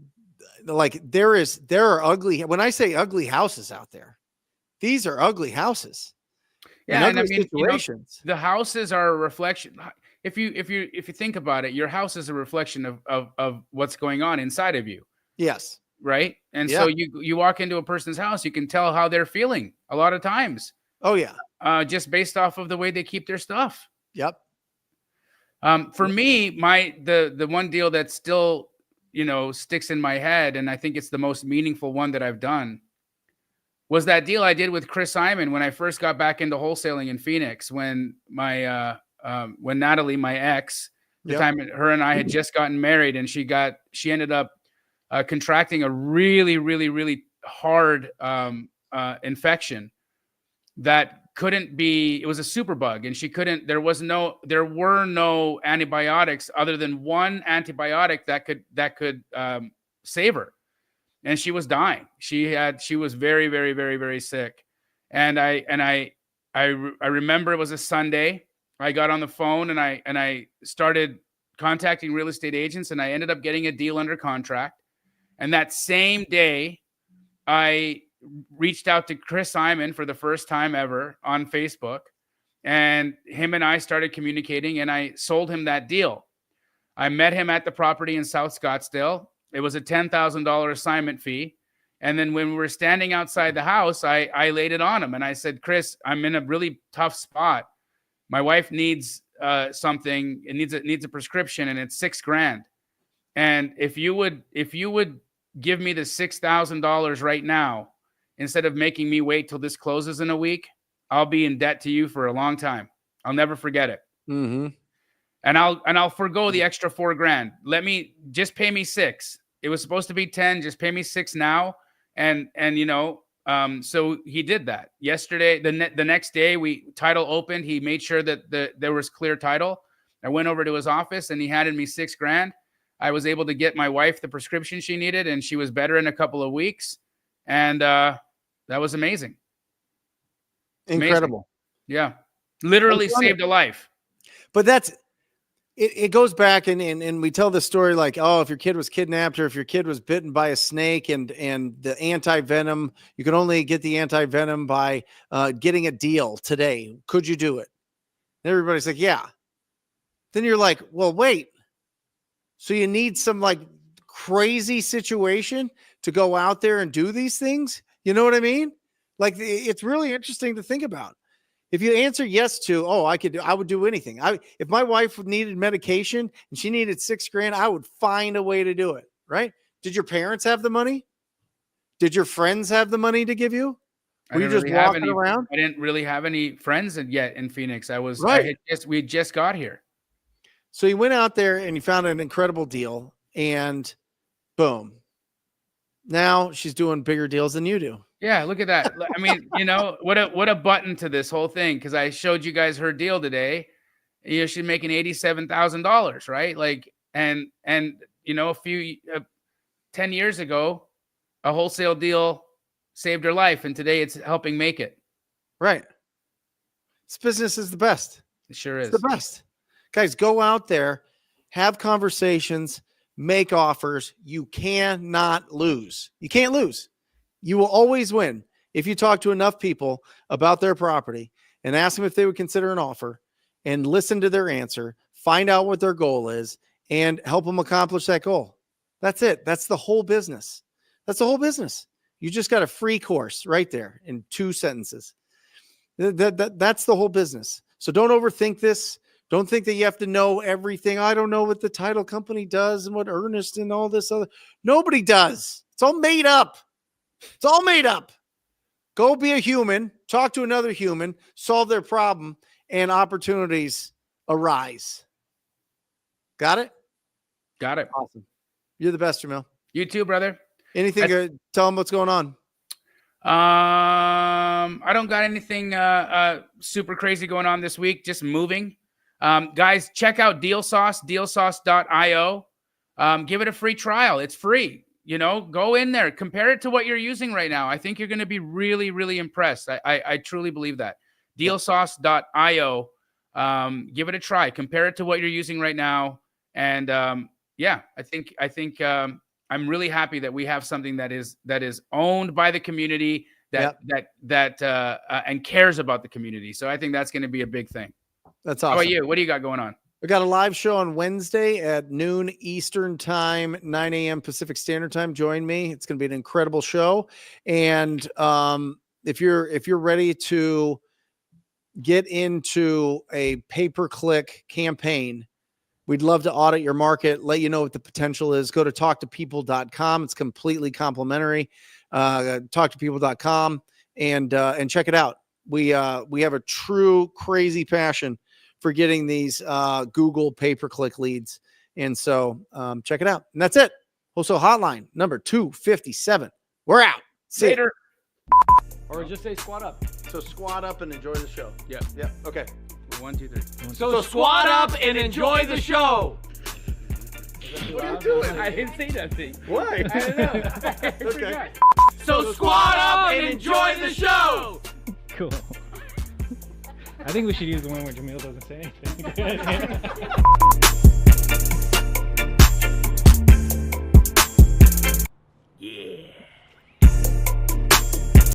like there are ugly, when I say ugly houses out there, these are ugly houses. Yeah. And I ugly mean, situations. the houses are a reflection. If you think about it, your house is a reflection of what's going on inside of you. Yes. Right. And Yeah. so you walk into a person's house, you can tell how they're feeling a lot of times. Oh yeah. Just based off of the way they keep their stuff. Yep. For me, the one deal that still, sticks in my head, and I think it's the most meaningful one that I've done, was that deal I did with Chris Simon when I first got back into wholesaling in Phoenix, when when Natalie, my ex, the time her and I had just gotten married, and she ended up contracting a really, really, really hard infection that couldn't be, it was a super bug, and there were no antibiotics other than one antibiotic that could save her. And she was dying. She was very, very, very, very sick. And I remember it was a Sunday. I got on the phone and I started contacting real estate agents, and I ended up getting a deal under contract. And that same day, I reached out to Chris Simon for the first time ever on Facebook, and him and I started communicating, and I sold him that deal. I met him at the property in South Scottsdale. It was a $10,000 assignment fee. And then when we were standing outside the house, I laid it on him, and I said, Chris, I'm in a really tough spot. My wife needs something. It needs a prescription, and it's $6,000. And if you would give me the $6,000 right now, instead of making me wait till this closes in a week, I'll be in debt to you for a long time. I'll never forget it. Mm-hmm. And I'll forgo the extra $4,000. Let me just pay me $6,000. It was supposed to be 10. Just pay me $6,000 now. And so he did that yesterday. The next day, title opened. He made sure that there was clear title. I went over to his office, and he handed me $6,000. I was able to get my wife the prescription she needed, and she was better in a couple of weeks. And that was amazing. Incredible. Amazing. Yeah. Literally saved a life. But it goes back and we tell the story like, oh, if your kid was kidnapped or if your kid was bitten by a snake and the anti-venom, you can only get the anti-venom by getting a deal today. Could you do it? And everybody's like, yeah. Then you're like, well, wait. So you need some like crazy situation to go out there and do these things? You know what I mean? Like it's really interesting to think about. If you answer yes to, oh, I would do anything. If my wife needed medication and she needed $6,000, I would find a way to do it. Right? Did your parents have the money? Did your friends have the money to give you? Were you just walking around? I didn't really have any friends yet in Phoenix. We just got here. So you went out there and you found an incredible deal, and boom. Now she's doing bigger deals than you do. Yeah, look at that. I mean, what a button to this whole thing, because I showed you guys her deal today. She's making $87,000, right? Like, and 10 years ago, a wholesale deal saved her life, and today it's helping make it. Right. This business is the best. It sure is. It's the best. Guys, go out there, have conversations, make offers. You cannot lose. You can't lose. You will always win if you talk to enough people about their property and ask them if they would consider an offer and listen to their answer, find out what their goal is, and help them accomplish that goal. That's it. That's the whole business. That's the whole business. You just got a free course right there in 2 sentences. That's the whole business. So don't overthink this. Don't think that you have to know everything. I don't know what the title company does and what Ernest and all this other. Nobody does. It's all made up. It's all made up. Go be a human, talk to another human, solve their problem, and opportunities arise. Got it? Got it. Awesome. You're the best, Jamil. You too, brother. Anything good? Tell them what's going on. I don't got anything super crazy going on this week. Just moving. Guys, check out DealSauce, dealsauce.io. Give it a free trial. It's free. You know, go in there, compare it to what you're using right now. I think you're going to be really, really impressed. I truly believe that. DealSauce.io. Give it a try. Compare it to what you're using right now. And yeah, I think I'm really happy that we have something that is owned by the community that and cares about the community. So I think that's going to be a big thing. That's awesome. How about you? What do you got going on? We got a live show on Wednesday at noon Eastern time, 9 a.m. Pacific Standard Time. Join me. It's going to be an incredible show. And if you're ready to get into a pay-per-click campaign, we'd love to audit your market, let you know what the potential is. Go to talktopeople.com. It's completely complimentary. Talktopeople.com and check it out. We have a true crazy passion for getting these Google pay-per-click leads. And so check it out. And that's it. Wholesale Hotline number 257. We're out. See Later. Or just say squat up. So squat up and enjoy the show. Yeah. Yeah. Okay. 1, 2, 3. So squat up and enjoy the show. What are you doing? I didn't say that thing. Why? I don't know. Okay. So squat up and enjoy the show. Cool. I think we should use the one where Jamil doesn't say anything.